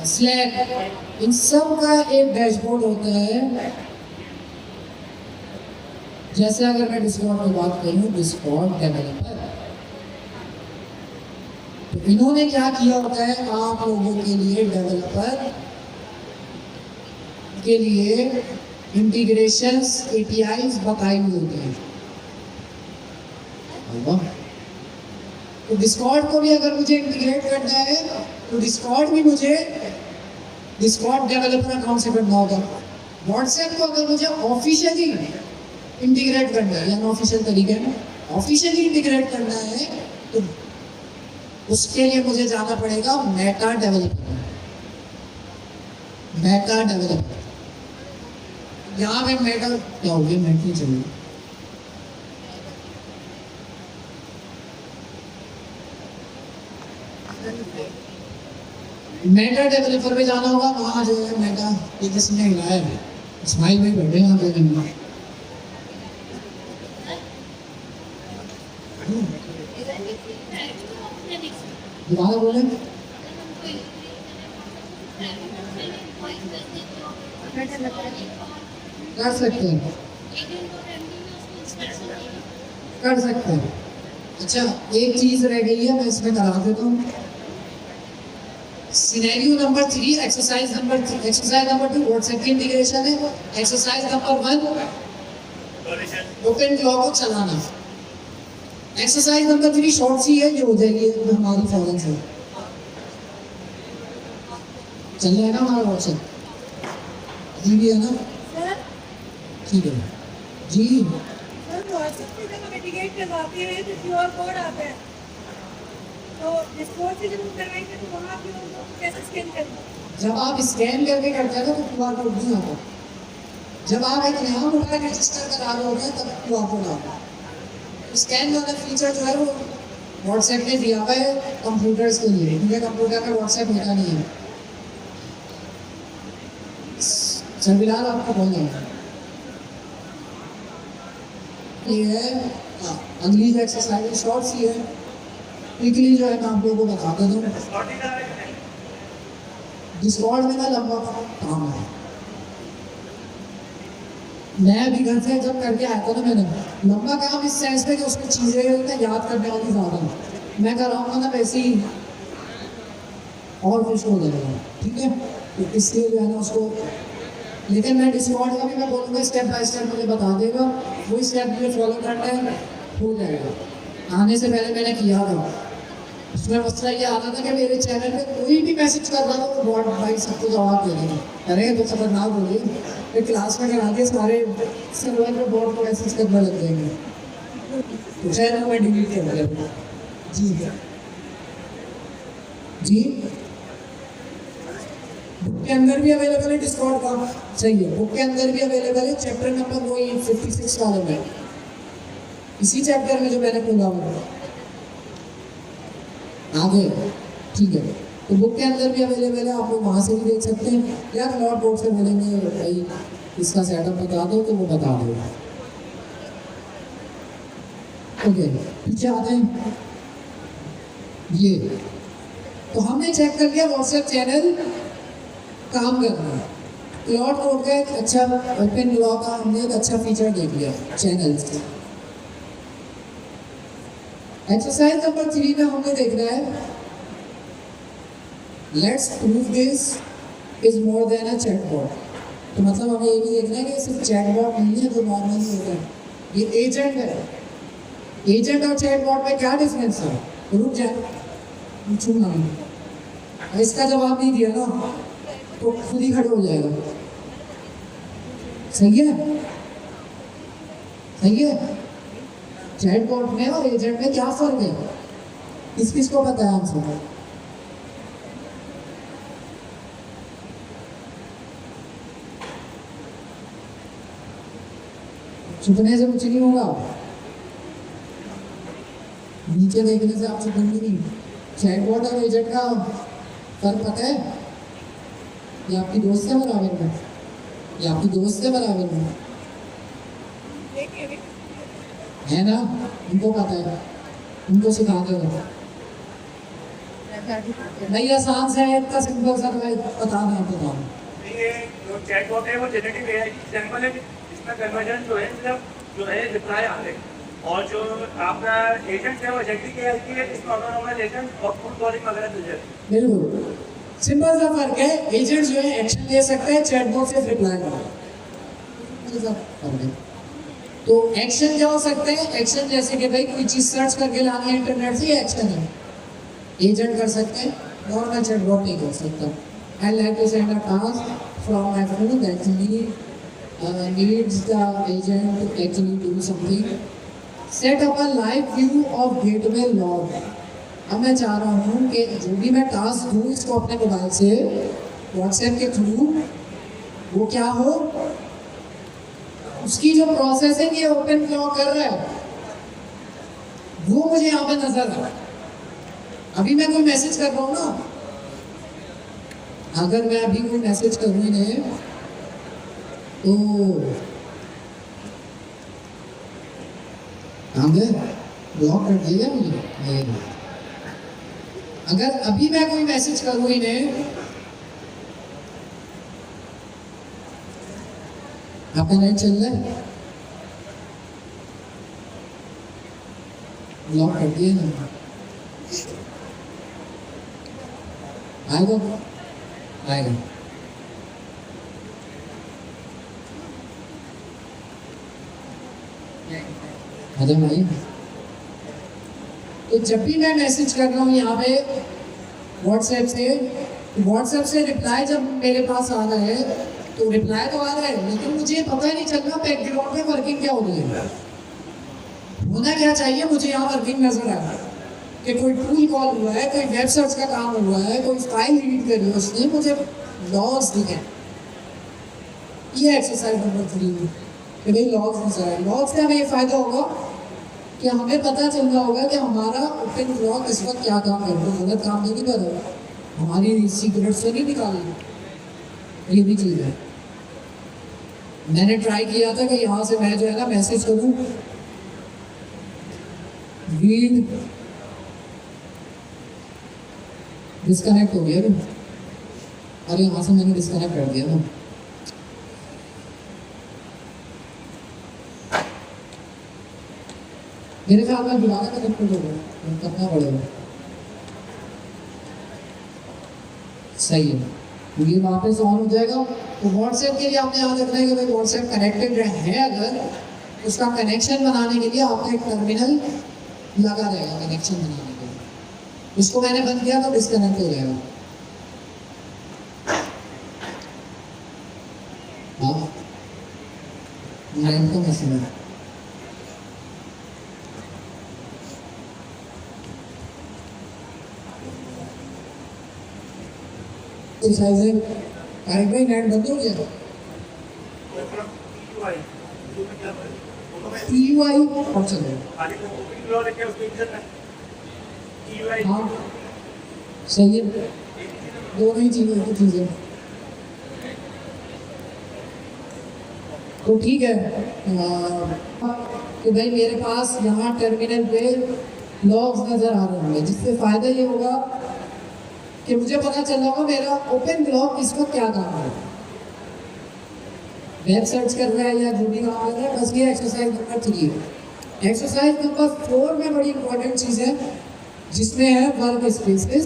स्लैक, इन सब का एक डैशबोर्ड होता है। जैसे अगर मैं डिस्कॉर्ड की बात करूँ, डिस्कॉर्ड डेवलपर, तो इन्होंने क्या किया होता है आप लोगों के लिए डेवलपर के लिए इंटीग्रेशंस एपीआईज बताई हुई होती हैं। तो डिस्कॉर्ड को भी अगर मुझे इंटीग्रेट करना है तो डिस्कॉर्ड भी मुझे डिस्कॉर्ड डेवलपर अकाउंट से करना होगा। व्हाट्सएप को अगर मुझे ऑफिशियली इंटीग्रेट करना है या ऑफिशियल तरीके में ऑफिशियली इंटीग्रेट करना है तो उसके लिए मुझे जाना पड़ेगा मेटा डेवलपर। मेटा डेवलपर यहाँ पे मेटा क्या हो गया, मेट नहीं चाहिए। मेटा डेवलपर पे जाना होगा, वहाँ जो है मेटा ये किसने हिलाया है, इस्माइल भाई बैठे यहाँ पे करना। दोबारा बोले कर सकते हैं, कर सकते हैं। अच्छा एक चीज रह गई है, मैं इसमें करा देता हूँ। Scenario number 3, exercise number 2 WhatsApp की इंटीग्रेशन है। एक्सरसाइज नंबर 1 ओपन क्लॉ को चलाना। एक्सरसाइज नंबर 3 शॉर्ट सी है, ये हो जाएगी हमारी फॉरन से चल रहा है ना हमारा व्हाट्सएप जी भी है ना, ठीक है जी। सर व्हाट्सएप से जब हम इंटीग्रेट करवाते हैं तो क्यूआर कोड आता है, तो डिस्कॉर्ड से जब हम करवाएंगे तो वहाँ भी हम कैसे स्कैन करेंगे? जब आप स्कैन करके करते हैं तो क्यूआर कोड नहीं आता। जब आप एक नया मोबाइल रजिस्टर करा रहे होते हैं तब क्यूआर कोड आता है। स्कैन वाला फीचर जो है वो व्हाट्सएप ने दिया हुआ है कंप्यूटर्स के लिए, क्योंकि कंप्यूटर में व्हाट्सएप होता नहीं है। सर फिलहाल आपको बोल रहा ये है अगली जो एक्सरसाइज शॉर्ट सी है, क्विकली जो है मैं आप लोगों को बता देता हूँ। डिस्कॉर्ड में ना लंबा काम है, मैं अभी घर से जब करके आया था ना, मैंने लंबा काम इस सेंस में कि उसमें चीज़ें याद करने वाली ज़्यादा है। मैं कर रहा हूँ ना वैसे ही और कुछ हो जाएगा, ठीक है। तो इसलिए जो है ना उसको, लेकिन मैं डिस्कॉर्ड का भी मैं बोलूँगा स्टेप बाय स्टेप मुझे बता देगा, वही स्टेप मुझे फॉलो करना है, हो जाएगा। आने से पहले मैंने किया था। उसमें मसला ये आ रहा था कि मेरे चैनल पे कोई भी मैसेज कर रहा था तो बॉट भाई सबको जवाब दे देगा, अरे तो खतरनाक हो गई, फिर क्लास में करा दिया सारे सर्वर पे बॉट को मैसेज करने लग जाएंगे, तो चैनल में डिलीट कर दिया। जी जी, बुक के अंदर भी अवेलेबल है डिस्कॉर्ड का, सही है, बुक के अंदर भी अवेलेबल है, चैप्टर नंबर वही 56 वाले में, इसी चैप्टर में जो मैंने खोला हुआ आगे, ठीक है, तो बुक के अंदर भी अवेलेबल है, आप लोग वहाँ से भी देख सकते हैं, या क्लाउड बोर्ड से बोलेंगे भाई इसका सेटअप बता दो तो वो बता दो। ओके, पीछे आते हैं, ये तो हमने चेक कर लिया व्हाट्सएप चैनल काम कर रहा है, क्लाउड बोर्ड का एक अच्छा ओपन लॉ का हमने एक अच्छा फीचर देख लिया चैनल्स का। एक्सरसाइज नंबर 3 में हमने देखना है let's prove this is more than a chatbot. तो मतलब हमें ये भी देखना है कि सिर्फ चैटबॉट नहीं है जो नॉर्मली होता है, ये एजेंट है। एजेंट और चैटबॉट में क्या डिफरेंस है? रुक जाए, पूछूंगा मैं, इसका जवाब नहीं दिया ना तो खुद ही खड़े हो जाएगा। सही है, सही है। चैटबॉट में और एजेंट में क्या फर्क है? किस किस को पता है आंसर? छुपने से कुछ नहीं होगा, नीचे देखने से आप छुपेंगे नहीं। चैटबॉट और एजेंट का फर्क पता है? ये आपकी दोस्त से बराबर में, ये आपकी दोस्त से बराबर में है ना, उनको पता है, उनको सिखा दो नहीं, आसान से है, इतना सिंपल सा मैं बता रहा हूँ। ये जो चैटबॉट है वो जनरेटिव एआई एग्जांपल है, इसमें कन्वर्जन जो है सिर्फ जो है रिप्लाई आ रहे, और जो आपका एजेंट है वो एजेंटिक एआई की है, इसमें ऑटोनॉमस एजेंट और फुल कॉलिंग वगैरह मिल जाती है। बिल्कुल सिंपल सा फर्क है, एजेंट जो है एक्शन ले सकते हैं, चैटबॉट सिर्फ रिप्लाई कर। तो एक्शन क्या हो सकते हैं? एक्शन जैसे कि भाई कोई चीज सर्च करके लानी है इंटरनेट से, ये एक्शन है, एजेंट कर सकते हैं, नॉर्मल चैटबॉट नहीं कर सकता। I like to send a task from my phone that needs the agent to actually do something. Set up a live view of gateway log. अब मैं चाह रहा हूँ कि जो भी मैं टास्क दूँ इसको अपने मोबाइल से व्हाट्सएप के थ्रू वो क्या हो, उसकी जो प्रोसेसिंग ये ओपन फ्लो कर रहा है वो मुझे यहाँ पे नजर आ रहा है। अभी मैं कोई मैसेज कर रहा हूँ ना, अगर मैं अभी कोई मैसेज करूँ इन्हें तो ब्लॉक कर दिया मुझे। अगर अभी मैं कोई मैसेज करूँ इन्हें, आपका नेट चल रहा है, ब्लॉक कर दिया ना, आएगा आएगा। अरे भाई, तो जब भी मैं मैसेज कर रहा हूँ यहाँ पे व्हाट्सएप से रिप्लाई जब मेरे पास आ रहा है तो रिप्लाई तो आ रहा है, लेकिन मुझे पता ही नहीं चल रहा बैकग्राउंड में वर्किंग क्या हो रही है। होना क्या चाहिए, मुझे यहाँ वर्किंग नजर आ रहा है कि कोई टूल कॉल हुआ है, कोई वेब सर्च का काम हुआ है, कोई फाइल रीड करी है उसने, मुझे लॉग्स दिखे। ये एक्सरसाइज नंबर 3 कि भाई लॉग्स नजर आए। लॉग्स से हमें ये फायदा होगा कि हमें पता चल रहा होगा कि हमारा ओपन लॉग इस वक्त क्या काम कर रहा है, गलत काम नहीं कर रहा, हमारी सीक्रेट से नहीं निकाल रहा। ये भी चीज़ है। मैंने ट्राई किया था कि यहाँ से मैं जो है ना मैसेज करूँ रीड, डिस्कनेक्ट हो गया ना, अरे यहाँ से मैंने डिस्कनेक्ट कर दिया ना। मेरे ख्याल में दोबारा कनेक्ट हो गया, करना पड़ेगा। सही है, ये वापस ऑन हो जाएगा। तो व्हाट्सएप के लिए आपने याद रखना है कि भाई व्हाट्सएप कनेक्टेड है, अगर उसका कनेक्शन बनाने के लिए आपको एक टर्मिनल लगा रहेगा कनेक्शन बनाने के लिए। उसको मैंने बंद किया तो डिस्कनेक्ट हो जाएगा। हाँ, नेट का मसला है। तारिक भाई नेट बंद हो गया। TUI और चलो हाँ सही है, दोनों ही चीज़ें की चीज़ें तो ठीक है। तो भाई मेरे पास यहाँ टर्मिनल पे लॉग्स नज़र आ रहे होंगे, जिससे फ़ायदा ये होगा कि मुझे पता चल रहा होगा मेरा ओपन ब्लॉग इस वक्त क्या काम है, वेब सर्च कर रहा है या जो भी काम कर रहा है। बस ये एक्सरसाइज नंबर 3 है। एक्सरसाइज नंबर 4 में बड़ी इंपॉर्टेंट चीज़ है जिसमें है वर्क स्पेसेस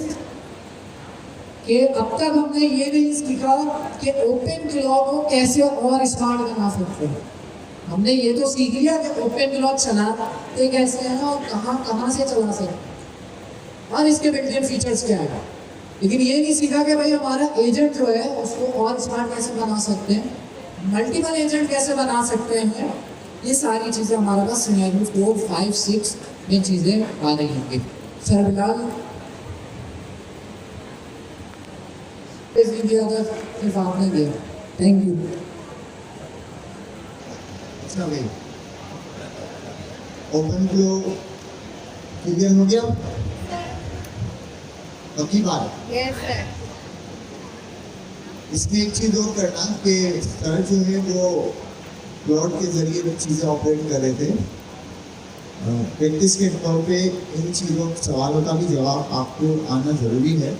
कि अब तक हमने ये नहीं सीखा कि ओपन ब्लॉग को कैसे और स्मार्ट बना सकते हैं। हमने ये तो सीख लिया कि ओपन ब्लॉग चलाते कैसे हैं और कहाँ से चला सकते हैं और इसके बिल्ट-इन फीचर्स क्या है, लेकिन ये नहीं सीखा कि भाई हमारा एजेंट जो है उसको और स्मार्ट कैसे बना सकते हैं, मल्टीपल एजेंट कैसे बना सकते हैं। ये सारी चीज़ें हमारे पास सिनेरियो 4, 5, 6 में चीज़ें आ रही होंगी। सर बिलाल दिया था सिर्फ आपने दिया, थैंक यू। अच्छा भाई, ओपन फ्लो क्लियर हो गया? पक्की बात? Yes sir. इसमें एक चीज़ और करना कि सर जो है वो क्लाउड के जरिए जो चीज़ें ऑपरेट कर रहे थे, प्रैक्टिस के तौर पे इन चीज़ों सवालों का भी जवाब आपको आना ज़रूरी है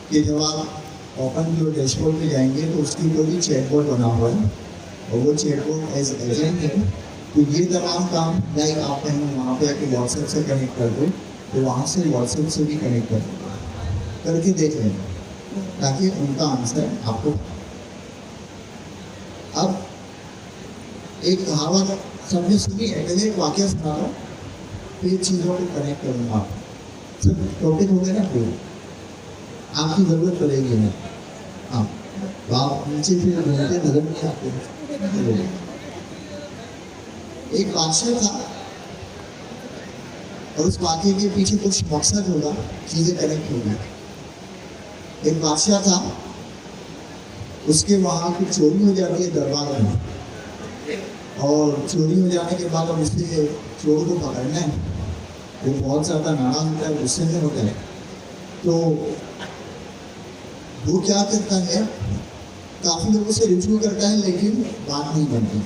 कि जब आप ओपन फ्लो डैशबोर्ड पे जाएंगे तो उसकी कोई भी चैटबॉट बना हुआ है और वो चैटबॉट एज एजेंट है। तो ये तमाम काम लाइक आप कहें वहाँ पे आके व्हाट्सएप से कनेक्ट कर दो तो वहाँ से व्हाट्सएप से भी कनेक्ट कर दो, करके देख लेना ताकि उनका आंसर आपको। अब एक कहावत सबने सुनी है, पहले एक वाक्य सुना रहा हूँ, फिर चीज़ों को कनेक्ट करूँगा आप सब टॉपिक हो गए ना, फिर आपकी ज़रूरत पड़ेगी ना। हाँ, आप नीचे फिर घूमते नजर नहीं आते। एक बादशाह था और उस वाक्य के पीछे कुछ मकसद होगा, चीज़ें कनेक्ट होगी। एक बादशाह था, उसके वहाँ कुछ चोरी हो जाती है दरबार में, और चोरी हो जाने के बाद अब उससे चोर को पकड़ना है, वो बहुत ज़्यादा नाराज होता है, गुस्से में होता है। तो वो क्या करता है, काफ़ी लोगों से रिव्यू करता है लेकिन बात नहीं बनती,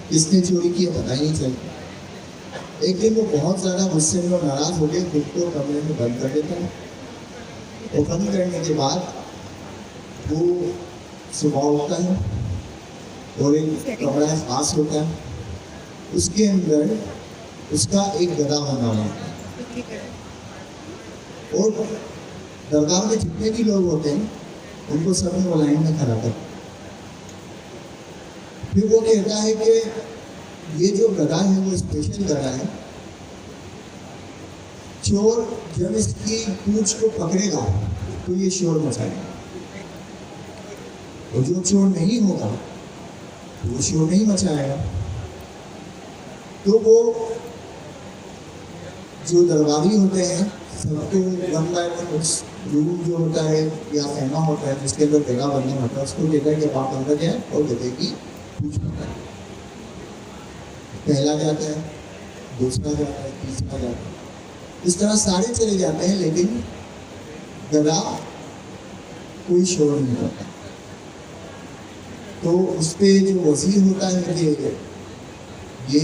किसने चोरी की पता ही नहीं चलता। एक दिन वो बहुत ज़्यादा गुस्से में और नाराज़ हो गए, खुद को कमरे में बंद कर देता है। वो बंद करने के बाद वो सुबह उठता है और एक कमरा पास होता है, उसके अंदर उसका एक गधा बना हुआ है और दरगाह में जितने भी लोग होते हैं उनको सब में वो लाइन में खड़ा कर। फिर वो कहता है कि ये जो गधा है वो स्पेशल गधा है, चोर जब इसकी पूंछ को पकड़ेगा तो ये शोर मचाएगा, और जो चोर नहीं होगा तो वो शोर नहीं मचाएगा। तो वो जो दरबारी होते हैं सबको वन बाय वन उस रूम जो होता है या कहना होता है जिसके अंदर जगह बनना होता है उसको देकर के बात अंदर जाए और गधे की पूछ होता है। पहला जाता है, दूसरा जाता है, तीसरा जाता है, इस तरह सारे चले जाते हैं लेकिन गधा कोई शोर नहीं करता। तो उस पर जो वजीर होता है कि ये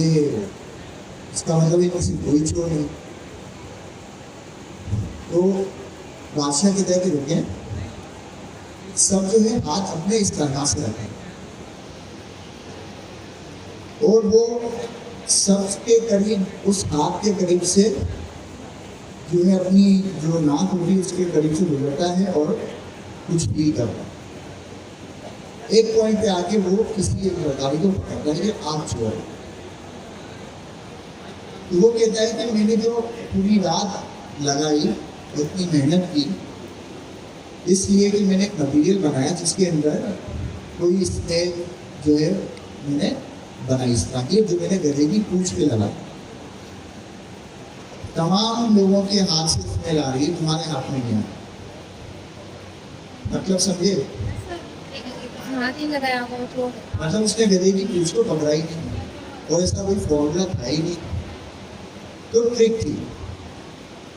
इसका मतलब है कि कोई चोर नहीं। तो बादशाह के तरह के रुके सब जो है हाथ अपने इस तरह से रखें और वो सबके करीब उस हाथ के करीब से जो है अपनी जो नाक होगी उसके करीब से गुजरता है और कुछ भी करता है। एक पॉइंट पे आके वो किसी एक लड़ाई को पकड़ता है कि आप चोर। तो वो कहता है कि मैंने जो पूरी रात लगाई, इतनी मेहनत की, इसलिए कि मैंने एक मटेरियल बनाया जिसके अंदर कोई इसमें जो है मैंने बनाई इस तरह की, जो मैंने गधे की पूंछ पे लगा। तमाम लोगों के हाथ से स्मेल आ रही है, तुम्हारे हाथ में नहीं आ रही। मतलब समझे? हाथ ही लगाया हो तो मतलब उसने गधे की पूंछ को पकड़ा ही नहीं, और ऐसा कोई फॉर्मूला था ही नहीं। तो ट्रिक थी,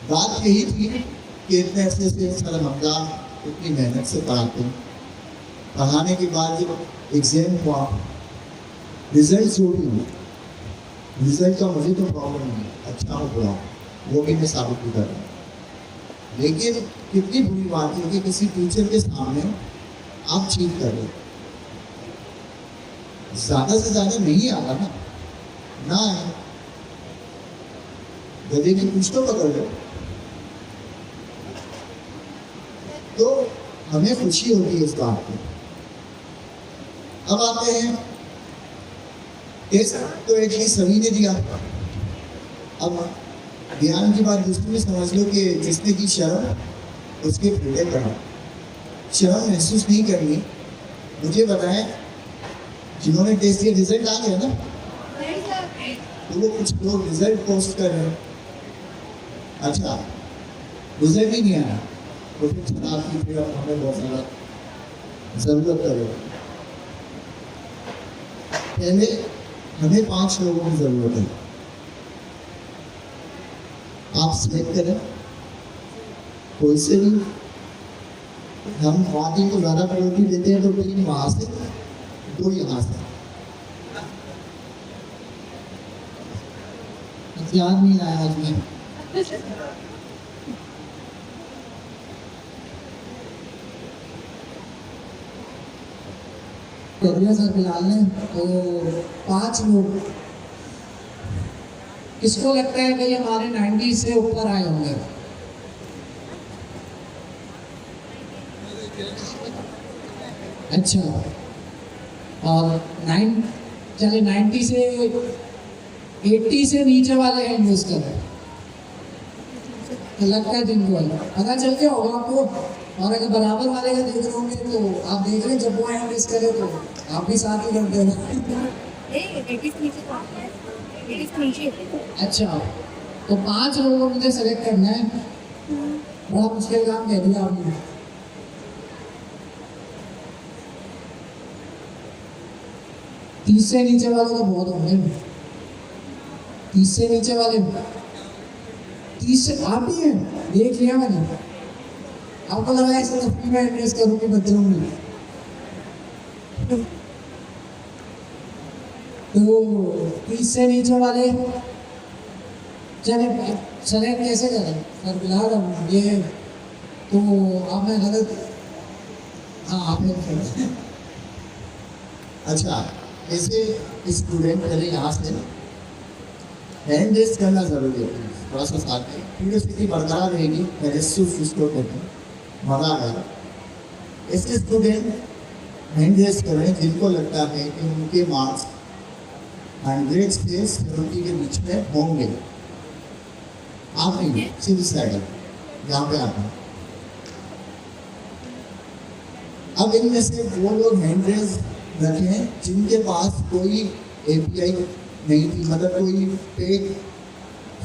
बात यही थी कि इतने अच्छे से सर हमदा इतनी मेहनत से पढ़ाते हैं, पढ़ाने के बाद जब एग्जाम हुआ, रिजल्ट जो भी हुआ, रिजल्ट का मुझे तो प्रॉब्लम नहीं है, अच्छा हो बुरा हो, वो भी मैं साबित भी कर रहा हूँ। लेकिन कितनी बुरी बात है कि किसी टीचर के सामने आप चीट कर रहे हो। ज़्यादा से ज़्यादा नहीं आगा ना आए, गधे की पूंछ तो पकड़ लो। तो हमें खुशी होती है इस बात की। अब आते हैं टेस्ट, तो एटलीस्ट सभी ने दिया। अब ध्यान की बात दूसरी में समझ लो कि जिसने की शर्म उसके फेड़े पड़ा, शर्म महसूस नहीं करनी। मुझे बताएं, जिन्होंने टेस्ट दिया रिजल्ट आ गया ना, नहीं सर, तो वो कुछ लोग रिजल्ट पोस्ट कर रहे हैं। अच्छा, रिजल्ट ही नहीं आया तो फिर शराब की फिर अब हमें बहुत ज़्यादा ज़रूरत है। पहले हमें 5 लोगों की ज़रूरत है। आप सिलेक्ट करें कोई से भी। हम वाकई को ज़्यादा प्रायोरिटी देते हैं, तो 3 वहाँ से, 2 यहाँ से। याद नहीं आया आज में। करिया सर फिलहाल ने तो 5 लोग। किसको लगता है कि हमारे 90 से ऊपर आए होंगे? अच्छा, और 90 से 80 से नीचे वाले हैं यूज कर रहे हैं, तो लगता है जिनको है पता चल गया होगा आपको। और अगर बराबर वाले का देख रहे होंगे तो आप देख रहे हैं, जब वो मिस करे तो आप भी साथ ही करते हो। अच्छा, तो 5 लोगों को मुझे सेलेक्ट करना है। बड़ा मुश्किल काम कह दिया आपने। तीस से नीचे वाले तो बहुत होंगे। 30 से नीचे वाले, 30 से आप भी हैं, देख लिया मैंने। आपको लगा ऐसा तस्वीर में एड्रेस करूँगी बच्चों में, तो 30 से नीचे वाले चले सेलेक्ट कैसे करें सर? बिलाल ये तो आपने गलत, हाँ आपने। अच्छा, ऐसे स्टूडेंट पहले यहाँ से हैंड रेस करना जरूरी है, थोड़ा सा साथ में क्यूरियोसिटी बरकरार रहेगी। मेरे इसको कहते हैं, मजा आएगा। ऐसे स्टूडेंट हैंड रेस करें जिनको लगता है कि उनके मार्क्स 100 से 70 के बीच में होंगे। आप नहीं, सिर्फ साइड यहाँ पे आते हैं। अब इनमें से वो लोग हैंड रेस रखें जिनके पास कोई API नहीं थी, मतलब कोई पेड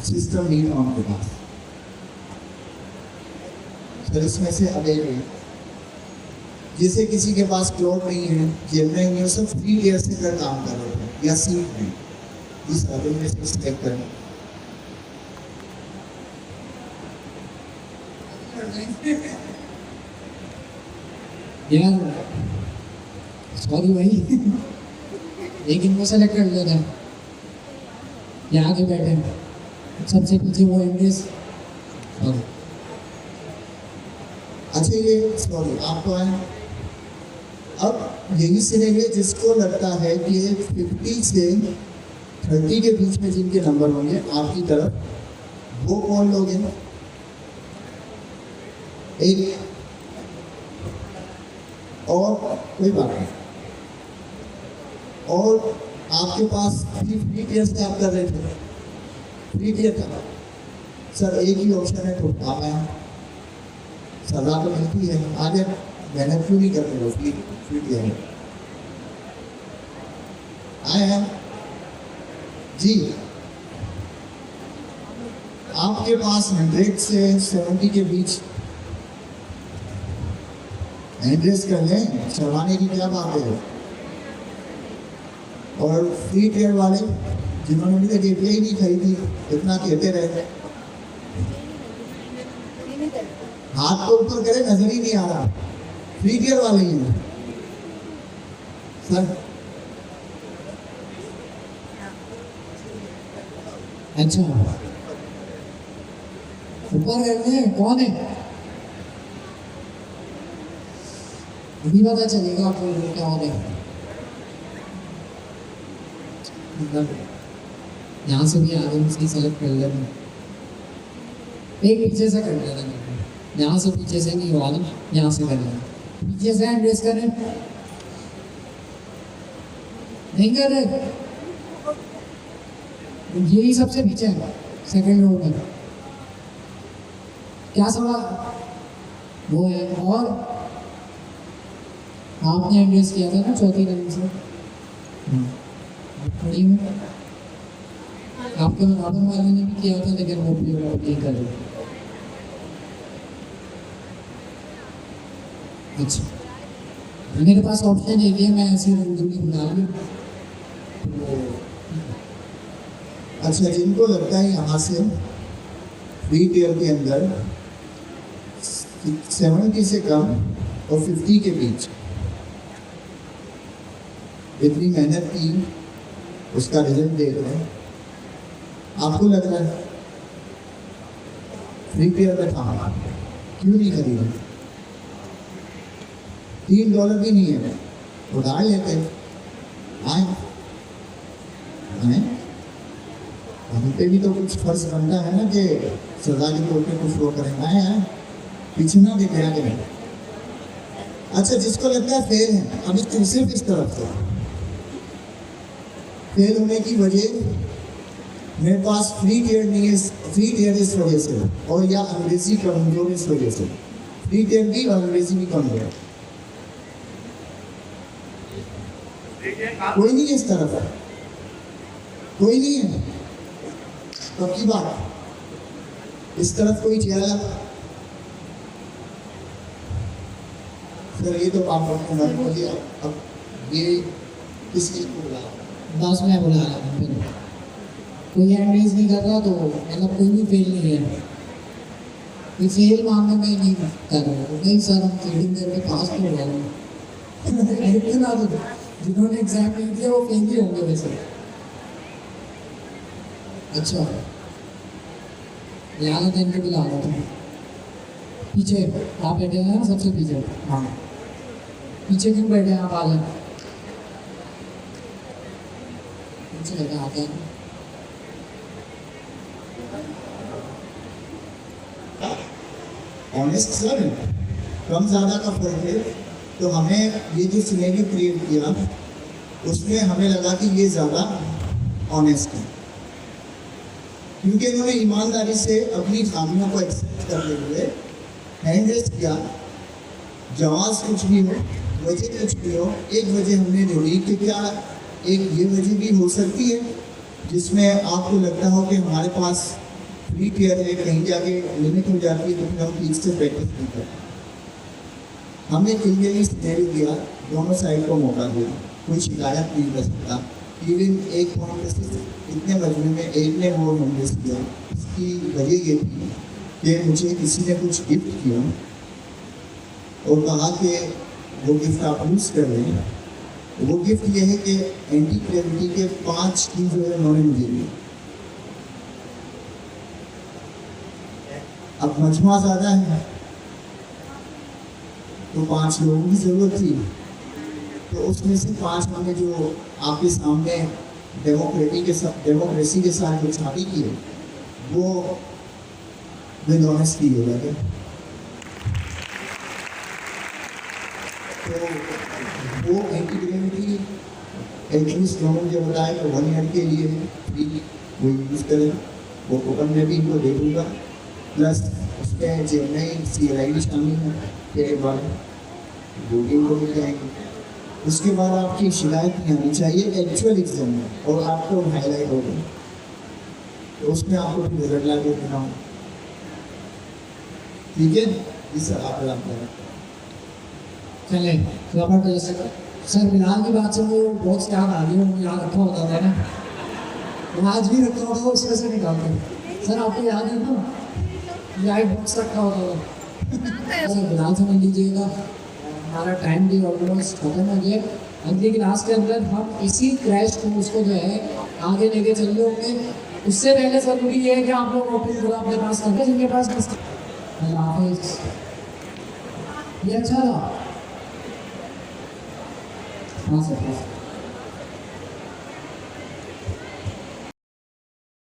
सिस्टम नहीं था उनके पास। फिर इसमें से अवेलेबल, जैसे किसी के पास क्लाउड नहीं है, जेमिनी नहीं है, सब फ्री एयर से कर काम कर रहे हैं या सीट नहीं, इस अवेल में से सिलेक्ट करें। यार सॉरी भाई, लेकिन वो सेलेक्ट कर लेते हैं। यहाँ आगे बैठे हैं सबसे पीछे वो इंग्लिश। अच्छा, ये सॉरी आप तो आए। अब यही से लेंगे जिसको लगता है कि 50 से 30 के बीच में जिनके नंबर होंगे आपकी तरफ, वो कौन लोग हैं? एक और कोई बात नहीं, और आपके पास फ्री टेस्ट आप कर रहे थे, फ्री टियर था सर, एक ही ऑप्शन है तो आप आए, सजा तो मिलती है, आज मेहनत क्यों नहीं करते हो, फ्री टियर में आए हैं जी। आपके पास 100 से 70 के बीच एड्रेस कर लें, शर्माने की क्या बात है। और फ्री टियर वाले जिन्होंने मुझे केटीआई नहीं खरीदी, इतना कहते रहे, हाथ को ऊपर करे, नजर ही नहीं आ रहा, फ्री टियर वाले ही हैं सर। अच्छा, ऊपर करने कौन है, अभी पता चलेगा आपको क्या हो रहा है। यहाँ से भी आगे उसकी सेलेक्ट कर लेना, एक पीछे से कर लेना, यहाँ से पीछे से नहीं हुआ ना, यहाँ से कर लेना, पीछे से एड्रेस करें, नहीं कर रहे, यही सबसे पीछे है सेकंड रो में, क्या सवाल वो है। और आपने एड्रेस किया था ना चौथी लाइन से, खड़ी में आपके मैडम वाले ने भी किया था, लेकिन वो भी नहीं कर रहे। अच्छा, मेरे पास ऑप्शन एक है, मैं ऐसे जल्दी बना लूँ। अच्छा, जिनको लगता है यहाँ से फ्री टियर के अंदर 70 से कम और 50 के बीच इतनी मेहनत की, उसका रिजल्ट देख रहे हैं, आपको लग रहा है फ्री टियर में था, क्यों नहीं खरीदे, $3 भी नहीं है, उधार लेते आए आए, हम पे भी तो कुछ फर्ज बनता है ना कि सजा के तौर पे कुछ वो करें, आए हैं पीछे ना देखे आगे नहीं। अच्छा, जिसको लगता है फेल है, अभी तो सिर्फ इस तरफ से फेल होने की वजह मेरे पास फ्री टियर नहीं है, फ्री टियर इस वजह से, और या अंग्रेजी कमजोर इस वजह से, फ्री टियर भी और अंग्रेजी भी कमजोर, कोई नहीं है इस तरफ, कोई नहीं है, कब की बात, इस तरफ कोई चेहरा सर, ये तो काम करते हैं, अब ये किस चीज को बुला, बस मैं बुला रहा हूँ, कोई एड्रेस नहीं कर रहा तो मतलब कोई भी फेल नहीं है, ये फेल मामले में नहीं कर रहा नहीं सर, हम ट्रेडिंग करके पास तो हो गए इतना तो जिन्होंने एग्जाम नहीं दिया वो फेल ही होंगे वैसे। अच्छा, यहाँ तो इनको बुला रहा था, पीछे आप बैठे हैं ना सबसे पीछे, हाँ पीछे क्यों बैठे हैं आप, आ जाए पीछे बैठे, आ जाए। ऑनेस्ट सर, कम ज़्यादा का फर्क है, तो हमें ये जो सिनेरियो क्रिएट किया उसमें हमें लगा कि ये ज़्यादा ऑनेस्ट है, क्योंकि इन्होंने ईमानदारी से अपनी खामियों को एक्सेप्ट करते हुए हैंड रेस किया, जवाब कुछ भी हो, वजह कुछ भी हो, एक वजह हमने जोड़ी कि क्या एक ये वजह भी हो सकती है जिसमें आपको लगता हो कि हमारे पास फ्री टियर है, कहीं जाके लिमिट हो जाती है तो फिर हम ठीक से प्रैक्टिस नहीं करते। हमने क्लियरली सिनेरियो दिया, दोनों साइड को मौका दिया, कोई शिकायत नहीं कर सकता, इवन एक पॉइंट इतने मजमे में एक ने वो नोटिस किया, इसकी वजह ये थी कि मुझे किसी ने कुछ गिफ्ट किया और कहा कि वो गिफ्ट आप यूज़ कर रहे हैं, वो गिफ्ट ये है कि एंटी ग्रेविटी के 5 की जो है उन्होंने मुझे दी। अब मजमा ज़्यादा है तो 5 लोगों की ज़रूरत थी, तो उसमें से 5 हमने जो आपके सामने डेमोक्रेसी के साथ जो छापी की है वो विद ऑनेस्टी हो गया। तो वो एंटी एटलीस्ट उन्होंने जो बताया कि 1 ईयर के लिए फ्री वो यूज़ करें, वो कूपन में भी इनको दे दूँगा, प्लस उसमें चेन्नई CLI भी शामिल है, तेरे बाद वो भी इनको मिल जाएंगे। उसके बाद आपकी शिकायत नहीं आनी चाहिए एक्चुअल एग्जाम में, और आपको हाईलाइट होगा तो उसमें आपको फिर रिजल्ट ला के देना होगा। ठीक है जी सर, आप आराम करें। चले जबरदस्त सर, बिलाल की बात से वो बहुत याद आ रही है, वो याद रखा होता था ना, वो आज भी रखा होता था, उसमें से निकालते। सर आपको याद है ना, लाइट बॉक्स रखा होता था। सर बिलाल समझ लीजिएगा, हमारा टाइम भी ऑलमोस्ट खत्म हो गया। अगली क्लास के अंदर हम इसी क्रैश कोर्स को जो है आगे लेके चल रहे होंगे। उससे पहले ज़रूरी है कि आप लोग ओपन पूरा अपने पास करके, जिनके पास अल्लाह हाफ़िज़। ये अच्छा था। हाँ सर।